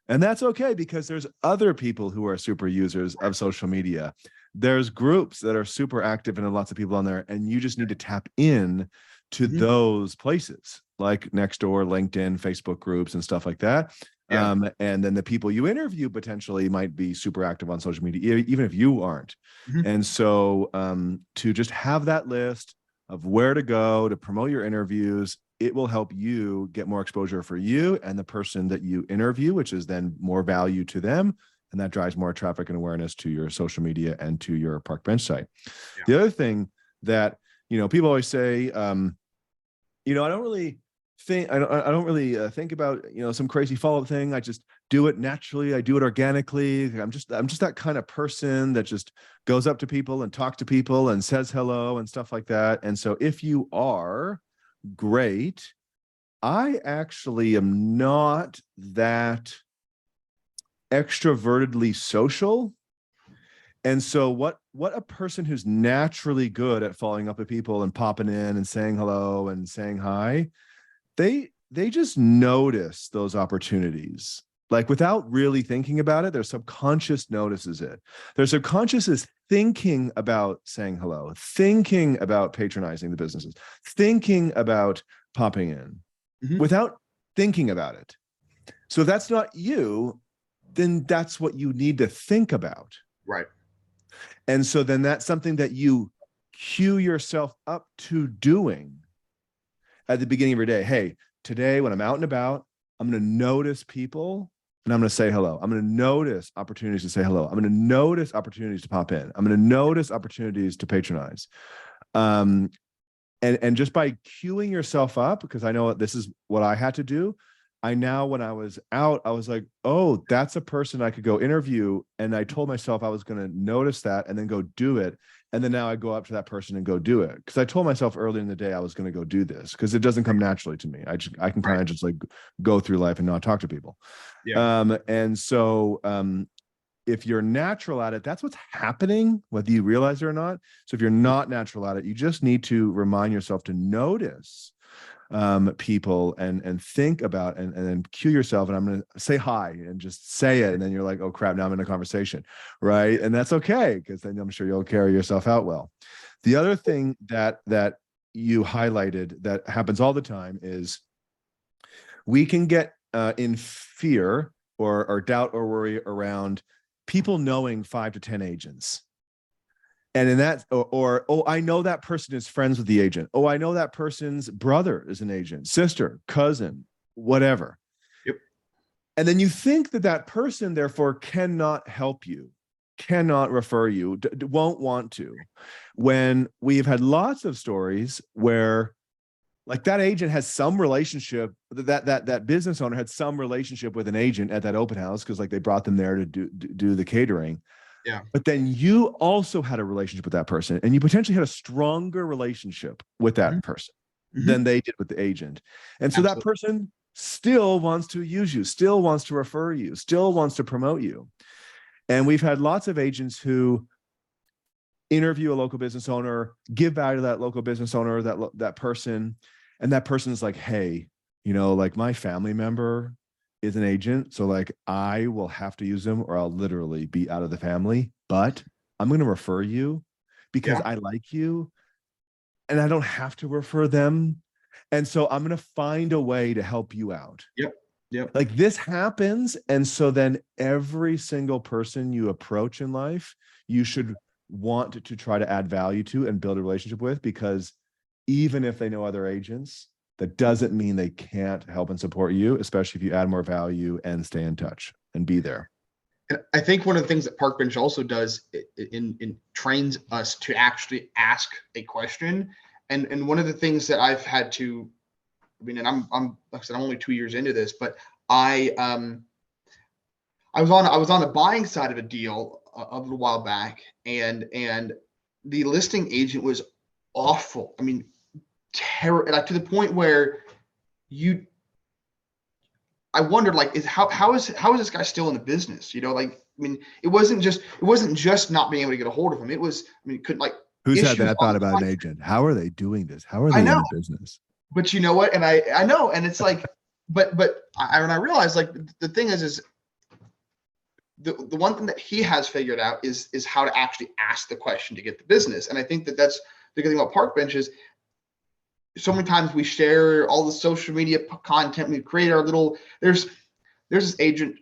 And that's okay, because there's other people who are super users of social media. There's groups that are super active and lots of people on there, and you just need to tap in to those places like Nextdoor, LinkedIn, Facebook groups, and stuff like that. Yeah. And then the people you interview potentially might be super active on social media, even if you aren't. And so to just have that list of where to go to promote your interviews, it will help you get more exposure for you and the person that you interview, which is then more value to them. And that drives more traffic and awareness to your social media and to your Parkbench site. Yeah. The other thing that, people always say, I don't really think about, some crazy follow-up thing. I just do it naturally. I do it organically. I'm just that kind of person that just goes up to people and talk to people and says hello and stuff like that. And so if you are, great. I actually am not that extrovertedly social. And so what a person who's naturally good at following up with people and popping in and saying hello and saying hi, they just notice those opportunities. Like without really thinking about it, their subconscious notices it. Their subconscious is thinking about saying hello, thinking about patronizing the businesses, thinking about popping in without thinking about it. So if that's not you, then that's what you need to think about. Right. And so then that's something that you cue yourself up to doing at the beginning of your day. Hey, today when I'm out and about, I'm going to notice people and I'm going to say hello. I'm going to notice opportunities to say hello. I'm going to notice opportunities to pop in. I'm going to notice opportunities to patronize. And just by queuing yourself up, because I know this is what I had to do, I now, when I was out, I was like, oh, that's a person I could go interview. And I told myself I was going to notice that and then go do it. And then now I go up to that person and go do it. Because I told myself earlier in the day I was going to go do this because it doesn't come naturally to me. I can kind of just like go through life and not talk to people. Yeah. And so if you're natural at it, that's what's happening, whether you realize it or not. So if you're not natural at it, you just need to remind yourself to notice people and think about and then cue yourself. And I'm going to say hi and just say it. And then you're like, oh crap, now I'm in a conversation. Right. And that's okay. Because then I'm sure you'll carry yourself out well. The other thing that you highlighted that happens all the time is we can get in fear or doubt or worry around people knowing 5 to 10 agents. And in that, or, oh, I know that person is friends with the agent. Oh, I know that person's brother is an agent, sister, cousin, whatever. Yep. And then you think that that person, therefore, cannot help you, cannot refer you, won't want to. When we've had lots of stories where, like, that agent has some relationship, that business owner had some relationship with an agent at that open house because, like, they brought them there to do the catering. Yeah. But then you also had a relationship with that person and you potentially had a stronger relationship with that person than they did with the agent. And so that person still wants to use you, still wants to refer you, still wants to promote you. And we've had lots of agents who interview a local business owner, give value to that local business owner, that person, and that person's like, hey, you know, like my family member is an agent, so like I will have to use them or I'll literally be out of the family, but I'm going to refer you because I like you and I don't have to refer them. And so I'm going to find a way to help you out. Yep. Like this happens. And so then every single person you approach in life, you should want to try to add value to and build a relationship with, because even if they know other agents, that doesn't mean they can't help and support you, especially if you add more value and stay in touch and be there. And I think one of the things that Parkbench also does in trains us to actually ask a question. And one of the things that I've had to, I mean, and I'm like I said, I'm only 2 years into this, but I was on the buying side of a deal a little while back, and the listing agent was awful. I mean, terrible, like to the point where I wondered, like, how is this guy still in the business? You know, like, I mean, it wasn't just not being able to get a hold of him. It was, I mean, couldn't, like, who's had that thought about an agent? How are they doing this? How are they in the business? But you know what? And I know, and it's like, but I realized, like, the thing is the one thing that he has figured out is how to actually ask the question to get the business. And I think that's the good thing about Parkbench is so many times we share all the social media content. We create our little, there's this agent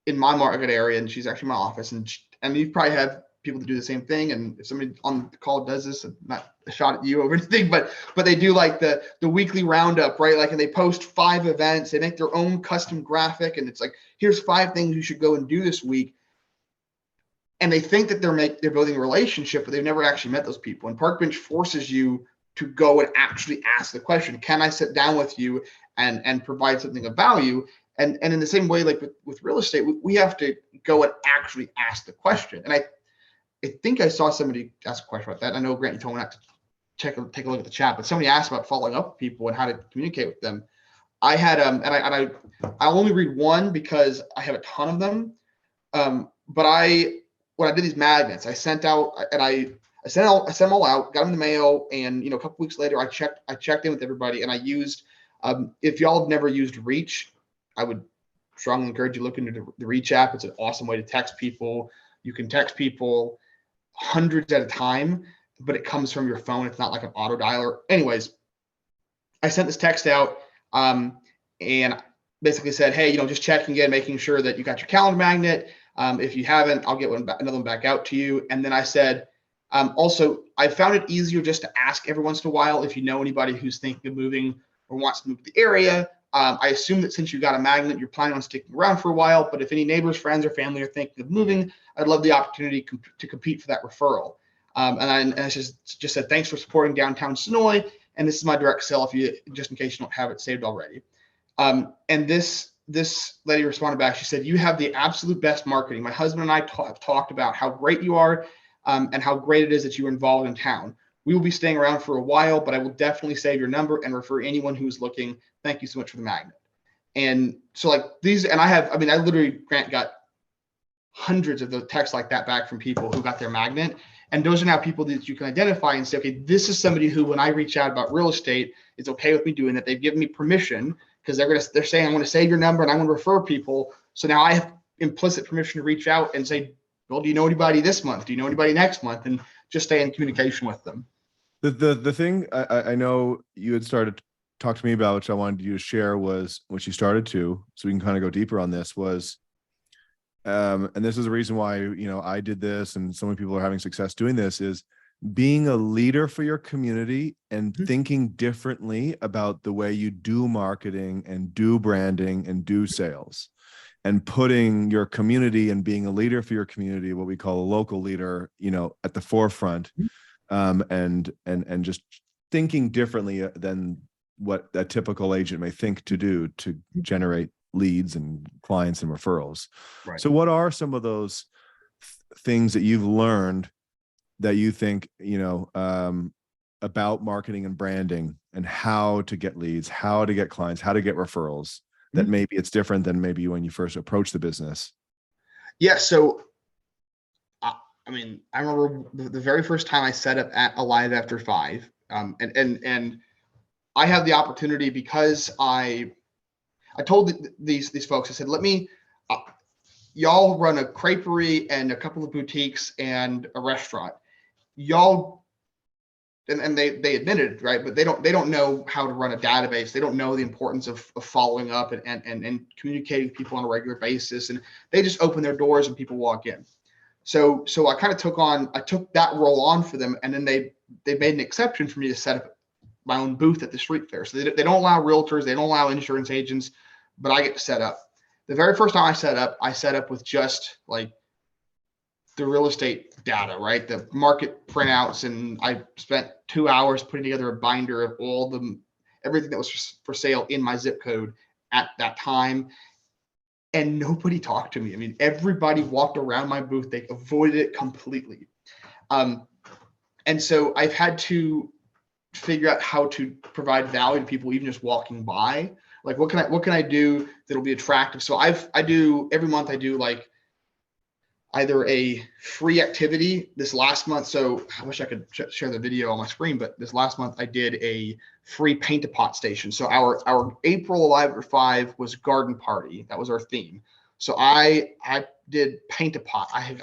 in my market area, and she's actually in my office, and you probably have people that do the same thing. And if somebody on the call does this, not a shot at you or anything, but they do like the weekly roundup, right? Like, and they post 5 events, they make their own custom graphic, and it's like, here's 5 things you should go and do this week. And they think that they're building a relationship, but they've never actually met those people. And Parkbench forces you to go and actually ask the question, can I sit down with you and provide something of value? And in the same way, like with real estate, we have to go and actually ask the question. And I think I saw somebody ask a question about that. I know, Grant, you told me not to take a look at the chat, but somebody asked about following up with people and how to communicate with them. I had and I only read one because I have a ton of them. But when I did these magnets, I sent out and I sent them all out, got them in the mail, and a couple weeks later, I checked in with everybody, and I used. If y'all have never used Reach, I would strongly encourage you to look into the Reach app. It's an awesome way to text people. You can text people hundreds at a time, but it comes from your phone. It's not like an auto dialer. Anyways, I sent this text out and basically said, hey, just checking in, making sure that you got your calendar magnet. If you haven't, I'll get another one back out to you. And then I said, also, I found it easier just to ask every once in a while if you know anybody who's thinking of moving or wants to move to the area. I assume that since you got a magnet, you're planning on sticking around for a while. But if any neighbors, friends, or family are thinking of moving, I'd love the opportunity to compete for that referral. And I just said, thanks for supporting downtown Sonoy. And this is my direct cell just in case you don't have it saved already. And this lady responded back. She said, you have the absolute best marketing. My husband and I have talked about how great you are and how great it is that you're involved in town. We will be staying around for a while, but I will definitely save your number and refer anyone who's looking. Thank you so much for the magnet. And so like these, and I literally, Grant, got hundreds of the texts like that back from people who got their magnet. And those are now people that you can identify and say, okay, this is somebody who, when I reach out about real estate, it's okay with me doing that. They've given me permission because they're saying, I'm going to save your number and I'm going to refer people. So now I have implicit permission to reach out and say, well, do you know anybody this month? Do you know anybody next month? And just stay in communication with them. The thing I know you had started to talk to me about, which I wanted you to share, was which you started to, so we can kind of go deeper on this, was and this is the reason why I did this and so many people are having success doing this, is being a leader for your community and thinking differently about the way you do marketing and do branding and do sales, and putting your community and being a leader for your community, what we call a local leader, at the forefront, and just thinking differently than what a typical agent may think to do to generate leads and clients and referrals. Right. So what are some of those things that you've learned that you think, about marketing and branding and how to get leads, how to get clients, how to get referrals, that maybe it's different than maybe when you first approached the business? Yeah. So, I remember the very first time I set up at Alive After 5, and I had the opportunity because I told these folks, I said, let me, y'all run a creperie and a couple of boutiques and a restaurant. Y'all, and they admitted, right? But they don't know how to run a database. They don't know the importance of following up and communicating with people on a regular basis. And they just open their doors and people walk in. So I kind of took that role on for them. And then they made an exception for me to set up my own booth at the street fair. So they don't allow realtors, they don't allow insurance agents, but I get to set up. The very first time I set up with just like the real estate data, right? The market printouts. And I spent 2 hours putting together a binder of everything that was for sale in my zip code at that time. And nobody talked to me. Everybody walked around my booth. They avoided it completely. And so I've had to figure out how to provide value to people, even just walking by. Like, what can I do that'll be attractive? So every month I do like either a free activity. This last month, so I wish I could share the video on my screen, but this last month I did a free paint a pot station. So our April Alive at 5 was garden party. That was our theme. So I did paint a pot. I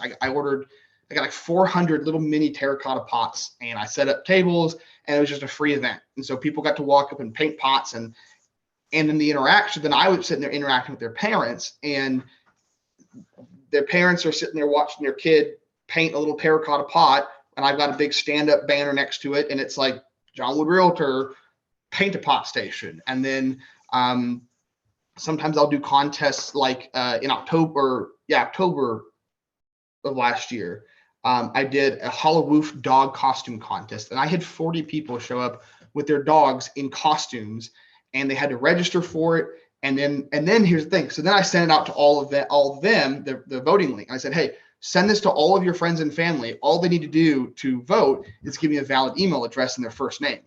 got like 400 little mini terracotta pots, and I set up tables, and it was just a free event. And so people got to walk up and paint pots, and in the interaction, then I would sit there interacting with their parents, and their parents are sitting there watching their kid paint a little terracotta pot, and I've got a big stand-up banner next to it, and it's like John Wood Realtor paint a pot station. And then sometimes I'll do contests like in October of last year. I did a Hallowoof dog costume contest, and I had 40 people show up with their dogs in costumes, and they had to register for it. And then here's the thing. So then I sent it out to all of them, the voting link. I said, hey, send this to all of your friends and family. All they need to do to vote is give me a valid email address and their first name.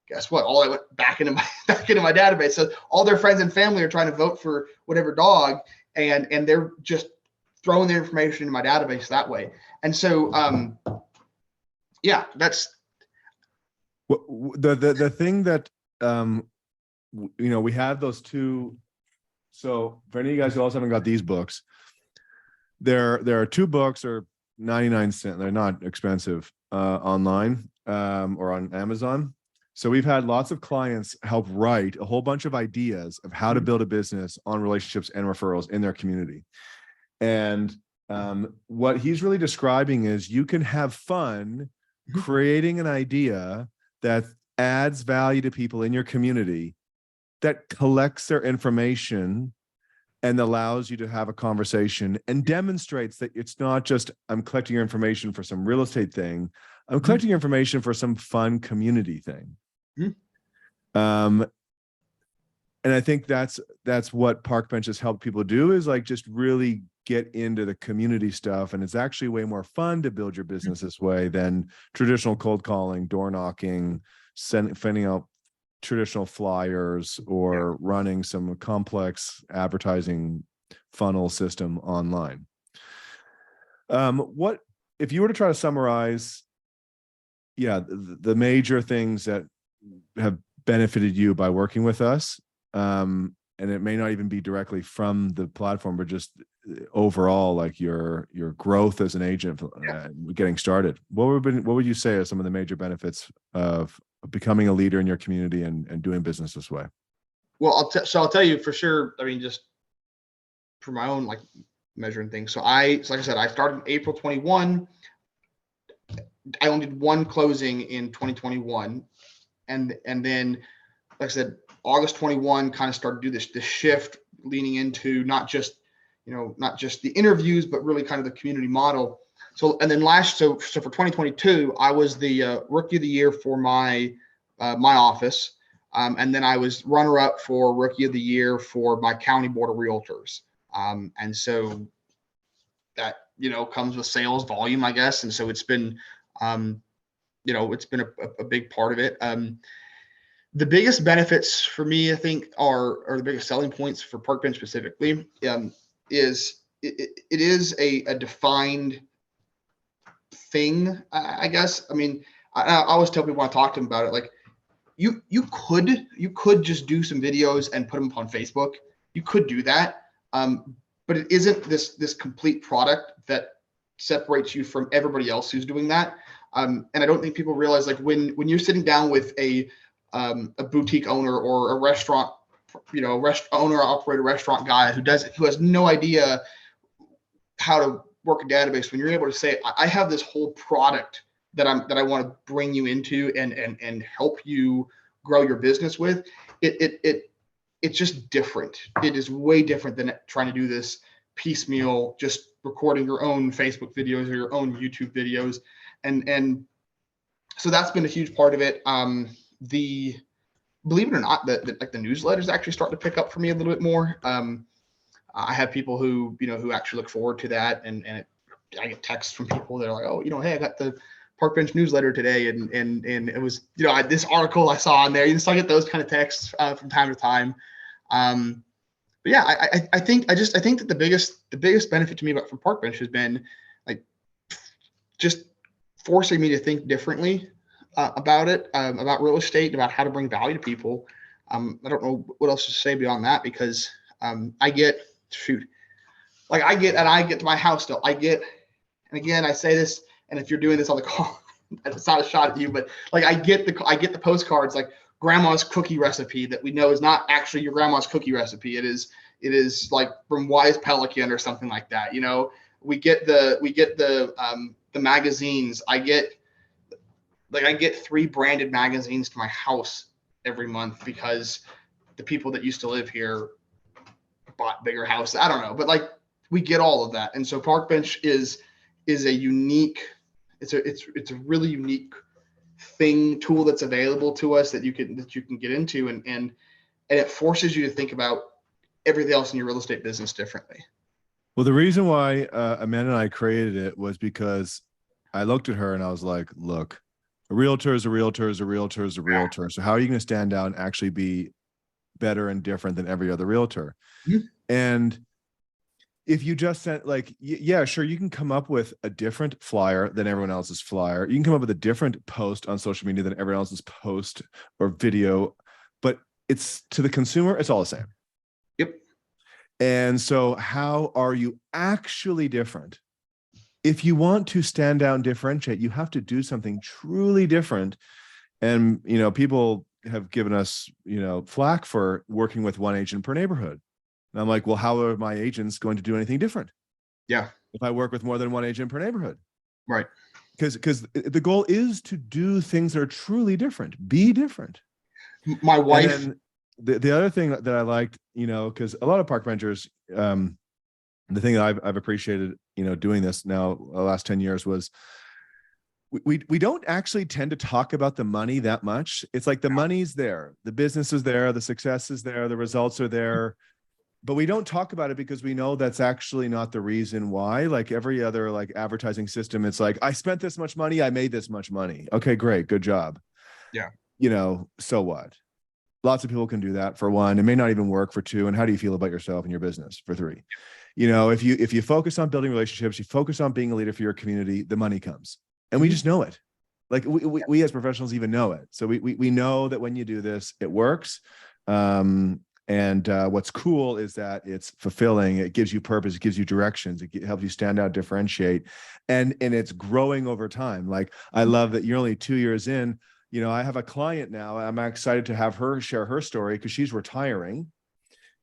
Guess what? I went back into my database. So all their friends and family are trying to vote for whatever dog, and they're just throwing their information into my database that way. And so, yeah, that's the thing that, we have those two. So for any of you guys who also haven't got these books, there are two books, or 99 cents. They're not expensive online or on Amazon. So we've had lots of clients help write a whole bunch of ideas of how to build a business on relationships and referrals in their community. And what he's really describing is you can have fun creating an idea that adds value to people in your community, that collects their information and allows you to have a conversation and demonstrates that it's not just, I'm collecting your information for some real estate thing. I'm collecting your information for some fun community thing. And I think that's what Parkbench has helped people do, is like just really get into the community stuff. And it's actually way more fun to build your business this way than traditional cold calling, door knocking, sending out traditional flyers, or running some complex advertising funnel system online. What if you were to try to summarize, the major things that have benefited you by working with us, and it may not even be directly from the platform, but just overall, like your growth as an agent, getting started? What would you say are some of the major benefits of becoming a leader in your community and doing business this way? Well, I'll tell you for sure. I mean, just for my own like measuring things. So like I said, I started in April 21. I only did one closing in 2021, and then, like I said, August 21 kind of started to do this shift, leaning into not just the interviews, but really kind of the community model. So, and then so for 2022, I was the rookie of the year for my office, and then I was runner up for rookie of the year for my county board of realtors. And so that comes with sales volume, I guess. And so it's been it's been a big part of it. The biggest benefits for me, I think, are the biggest selling points for Parkbench specifically, is it is a defined thing, I guess. I mean, I always tell people when I talk to them about it, like you could just do some videos and put them up on Facebook. You could do that, but it isn't this complete product that separates you from everybody else who's doing that. And I don't think people realize, like, when you're sitting down with a boutique owner or a restaurant, owner or operator restaurant guy who has no idea how to work a database, when you're able to say, I have this whole product that I want to bring you into and help you grow your business with, it's just different. It is way different than trying to do this piecemeal, just recording your own Facebook videos or your own YouTube videos. And so that's been a huge part of it. Believe it or not, like the newsletters actually starting to pick up for me a little bit more. I have people who actually look forward to that, and I get texts from people that are like, oh, hey, I got the Parkbench newsletter today, and it was this article I saw on there. So I get those kind of texts from time to time. But yeah, I think that the biggest benefit to me from Parkbench has been like just forcing me to think differently about it, about real estate, about how to bring value to people. I don't know what else to say beyond that, because I get to my house still. And again, I say this, and if you're doing this on the call, it's not a shot at you, but like I get the postcards, like grandma's cookie recipe, that we know is not actually your grandma's cookie recipe. It is like from Wise Pelican or something like that. We get the magazines. I get 3 branded magazines to my house every month because the people that used to live here bought bigger houses. I don't know, but like we get all of that. And so Parkbench is a unique, it's a really unique tool that's available to us that you can get into, and it forces you to think about everything else in your real estate business differently. Well, the reason why Amanda and I created it was because I looked at her and I was like, look, a realtor is a realtor is a realtor is a realtor. So how are you going to stand out and actually be better and different than every other realtor? Mm-hmm. And if you just sent like, yeah, sure, you can come up with a different flyer than everyone else's flyer. You can come up with a different post on social media than everyone else's post or video, but it's to the consumer, it's all the same. Yep. And so how are you actually different? If you want to stand out and differentiate, you have to do something truly different. And, people have given us, flack for working with one agent per neighborhood. And I'm like, well, how are my agents going to do anything different? Yeah. If I work with more than one agent per neighborhood. Right. Because the goal is to do things that are truly different, be different. My wife. And then the other thing that I liked, because a lot of park benchers, the thing that I've appreciated, doing this now the last 10 years was we don't actually tend to talk about the money that much. It's like the money's there, the business is there, the success is there, the results are there, but we don't talk about it because we know that's actually not the reason why. Like every other like advertising system, it's like, I spent this much money, I made this much money. Okay, great, good job. Yeah. So what? Lots of people can do that for one. It may not even work for two. And how do you feel about yourself and your business for three? If you focus on building relationships, you focus on being a leader for your community, the money comes. And we just know it. Like we as professionals even know it. So we know that when you do this, it works. And what's cool is that it's fulfilling. It gives you purpose. It gives you directions. It helps you stand out, differentiate, and it's growing over time. Like I love that you're only 2 years in. I have a client now. I'm excited to have her share her story because she's retiring.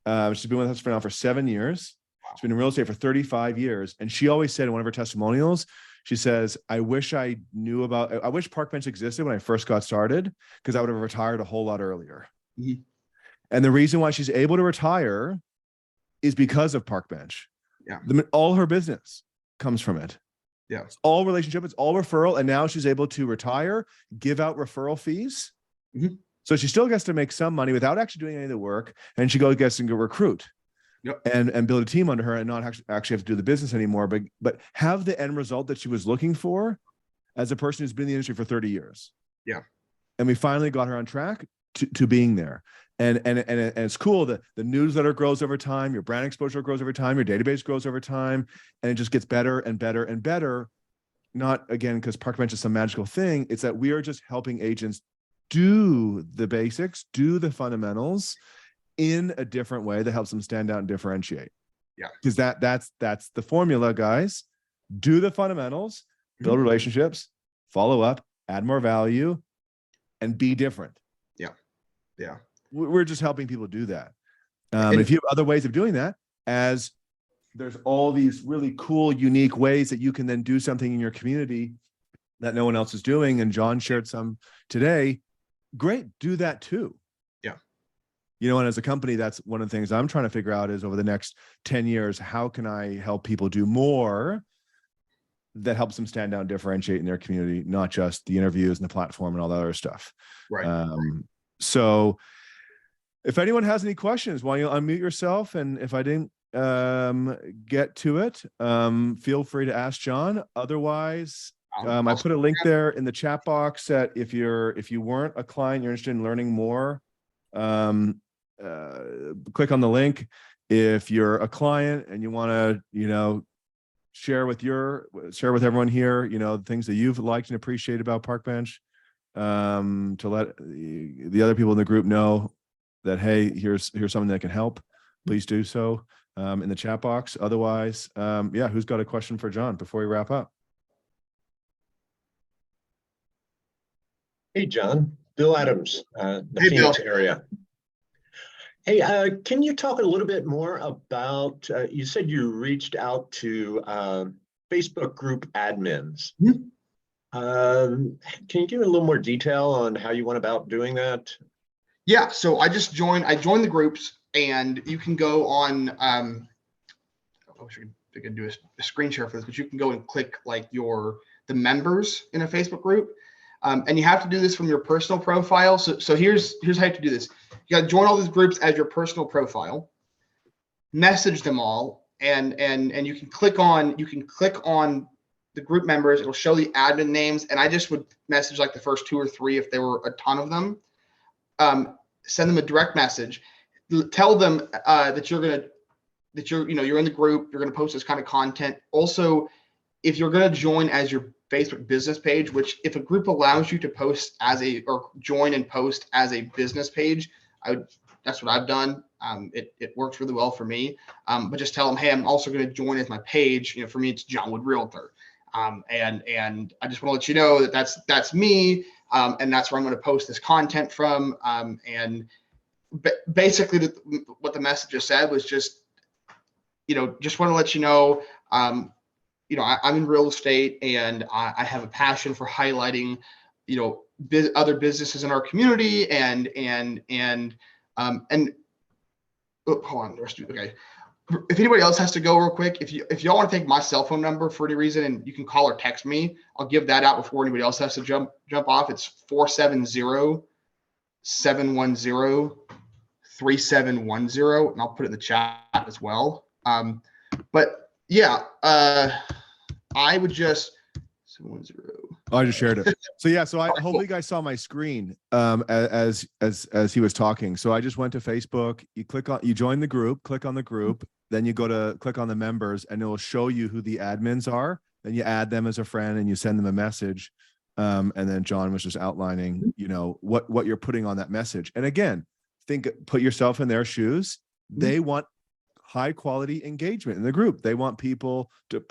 She's been with us for 7 years. She's been in real estate for 35 years. And she always said in one of her testimonials, she says, I wish Parkbench existed when I first got started because I would have retired a whole lot earlier. Mm-hmm. And the reason why she's able to retire is because of Parkbench. Yeah. All her business comes from it. Yeah. It's all relationship. It's all referral. And now she's able to retire, give out referral fees. Mm-hmm. So she still gets to make some money without actually doing any of the work. And she gets to go recruit. Yep. And build a team under her and not actually have to do the business anymore, but have the end result that she was looking for as a person who's been in the industry for 30 years. Yeah. And we finally got her on track to being there. And it's cool that the newsletter grows over time, your brand exposure grows over time, your database grows over time, and it just gets better and better and better. Not again, because Parkbench is some magical thing. It's that we are just helping agents do the basics, do the fundamentals in a different way that helps them stand out and differentiate. Yeah. Because that's the formula, guys. Do the fundamentals, build relationships, follow up, add more value, and be different. Yeah. Yeah. We're just helping people do that. If you have other ways of doing that, as there's all these really cool, unique ways that you can then do something in your community that no one else is doing. And John shared some today. Great. Do that too. And as a company, that's one of the things I'm trying to figure out is over the next 10 years, how can I help people do more that helps them stand out and differentiate in their community, not just the interviews and the platform and all that other stuff. Right. So if anyone has any questions, why don't you unmute yourself? And if I didn't get to it, feel free to ask John. Otherwise, I put a link there in the chat box that if you weren't a client, you're interested in learning more, click on the link. If you're a client and you want to, share with everyone here, the things that you've liked and appreciated about Parkbench, to let the other people in the group know that, hey, here's something that can help, please do so in the chat box. Otherwise, who's got a question for John before we wrap up? Hey, John. Bill Adams, the Hey, Phoenix Bill. area. Hey, can you talk a little bit more about, you said you reached out to Facebook group admins. Can you give a little more detail on how you went about doing that? Yeah, so I joined the groups, and you can go on, I wish I could do a screen share for this, but you can go and click like the members in a Facebook group. And you have to do this from your personal profile. So here's how you have to do this. You got to join all these groups as your personal profile, message them all, and you can click on the group members. It'll show the admin names, and I just would message like the first 2 or 3 if there were a ton of them. Send them a direct message. Tell them that you're gonna that you're in the group, you're going to post this kind of content. Also, if you're going to join as your Facebook business page, which if a group allows you to post or join and post as a business page, that's what I've done. It works really well for me. But just tell them, hey, I'm also going to join as my page. For me, it's John Wood Realtor. And I just want to let you know that that's me. And that's where I'm going to post this content from. And basically what the message just said was just want to let you know, I'm in real estate and I have a passion for highlighting, other businesses in our community and oh, hold on. Okay. If anybody else has to go real quick, if y'all want to take my cell phone number for any reason and you can call or text me, I'll give that out before anybody else has to jump off. It's 470-710-3710, and I'll put it in the chat as well. But yeah, I would just 710. Oh, I just shared it. So yeah, so hopefully you guys saw my screen as he was talking. So I just went to Facebook. You join the group, click on the group, then you click on the members, and it will show you who the admins are. Then you add them as a friend and you send them a message. And then John was just outlining, what you're putting on that message. And again, put yourself in their shoes. They want high quality engagement in the group. They want people to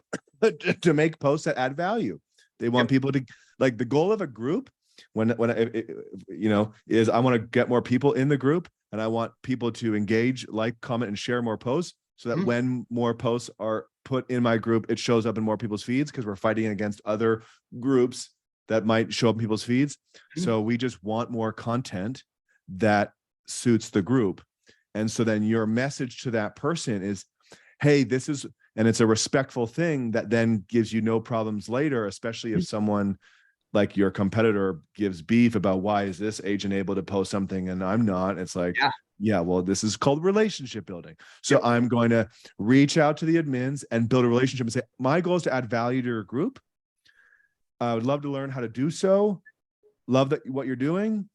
make posts that add value. They want people to, like, the goal of a group is I want to get more people in the group, and I want people to engage, like, comment, and share more posts, so that when more posts are put in my group, it shows up in more people's feeds, because we're fighting against other groups that might show up in people's feeds. So we just want more content that suits the group. And so then your message to that person is, hey, and it's a respectful thing that then gives you no problems later, especially if someone like your competitor gives beef about, why is this agent able to post something and I'm not? It's like, yeah, well, this is called relationship building. So I'm going to reach out to the admins and build a relationship and say, my goal is to add value to your group. I would love to learn how to do so. Love what you're doing.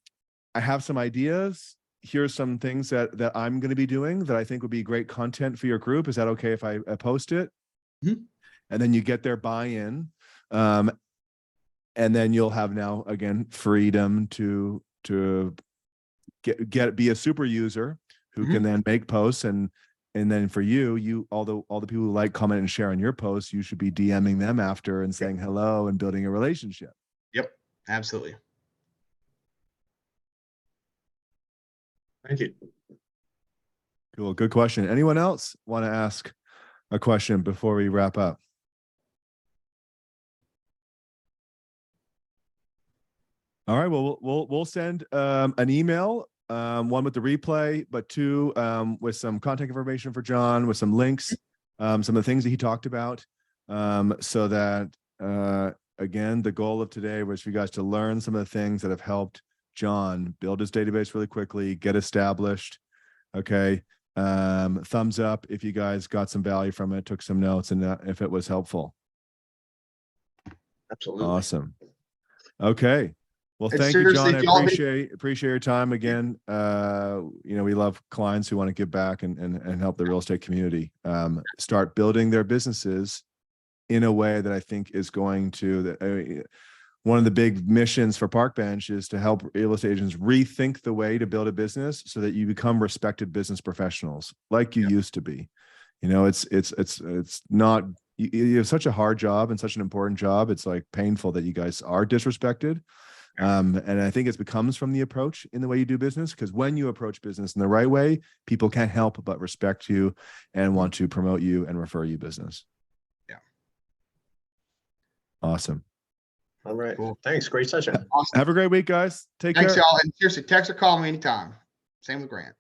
I have some ideas. Here's some things that I'm going to be doing that I think would be great content for your group. Is that okay if I post it? And then you get their buy-in. And then you'll have now, again, freedom to be a super user who can then make posts. And then for you, all the people who like, comment, and share on your posts, you should be DMing them after and saying hello and building a relationship. Yep, absolutely. Thank you. Cool. Good question. Anyone else want to ask a question before we wrap up? All right. Well, we'll send an email, one with the replay, but two with some contact information for John, with some links, some of the things that he talked about, so that again, the goal of today was for you guys to learn some of the things that have helped John build his database really quickly, get established. Okay. Thumbs up if you guys got some value from it, took some notes, and if it was helpful. Absolutely. Awesome. Okay. Well, And thank you, John. I seriously, appreciate your time again. We love clients who want to give back and help the real estate community start building their businesses in a way that I think is going to, one of the big missions for Parkbench is to help real estate agents rethink the way to build a business so that you become respected business professionals like you used to be. It's not, you have such a hard job and such an important job. It's like painful that you guys are disrespected. And I think it becomes from the approach in the way you do business, because when you approach business in the right way, people can't help but respect you and want to promote you and refer you business. Yeah. Awesome. All right. Cool. Thanks. Great session. Awesome. Have a great week, guys. Take care. Thanks, y'all. And seriously, text or call me anytime. Same with Grant.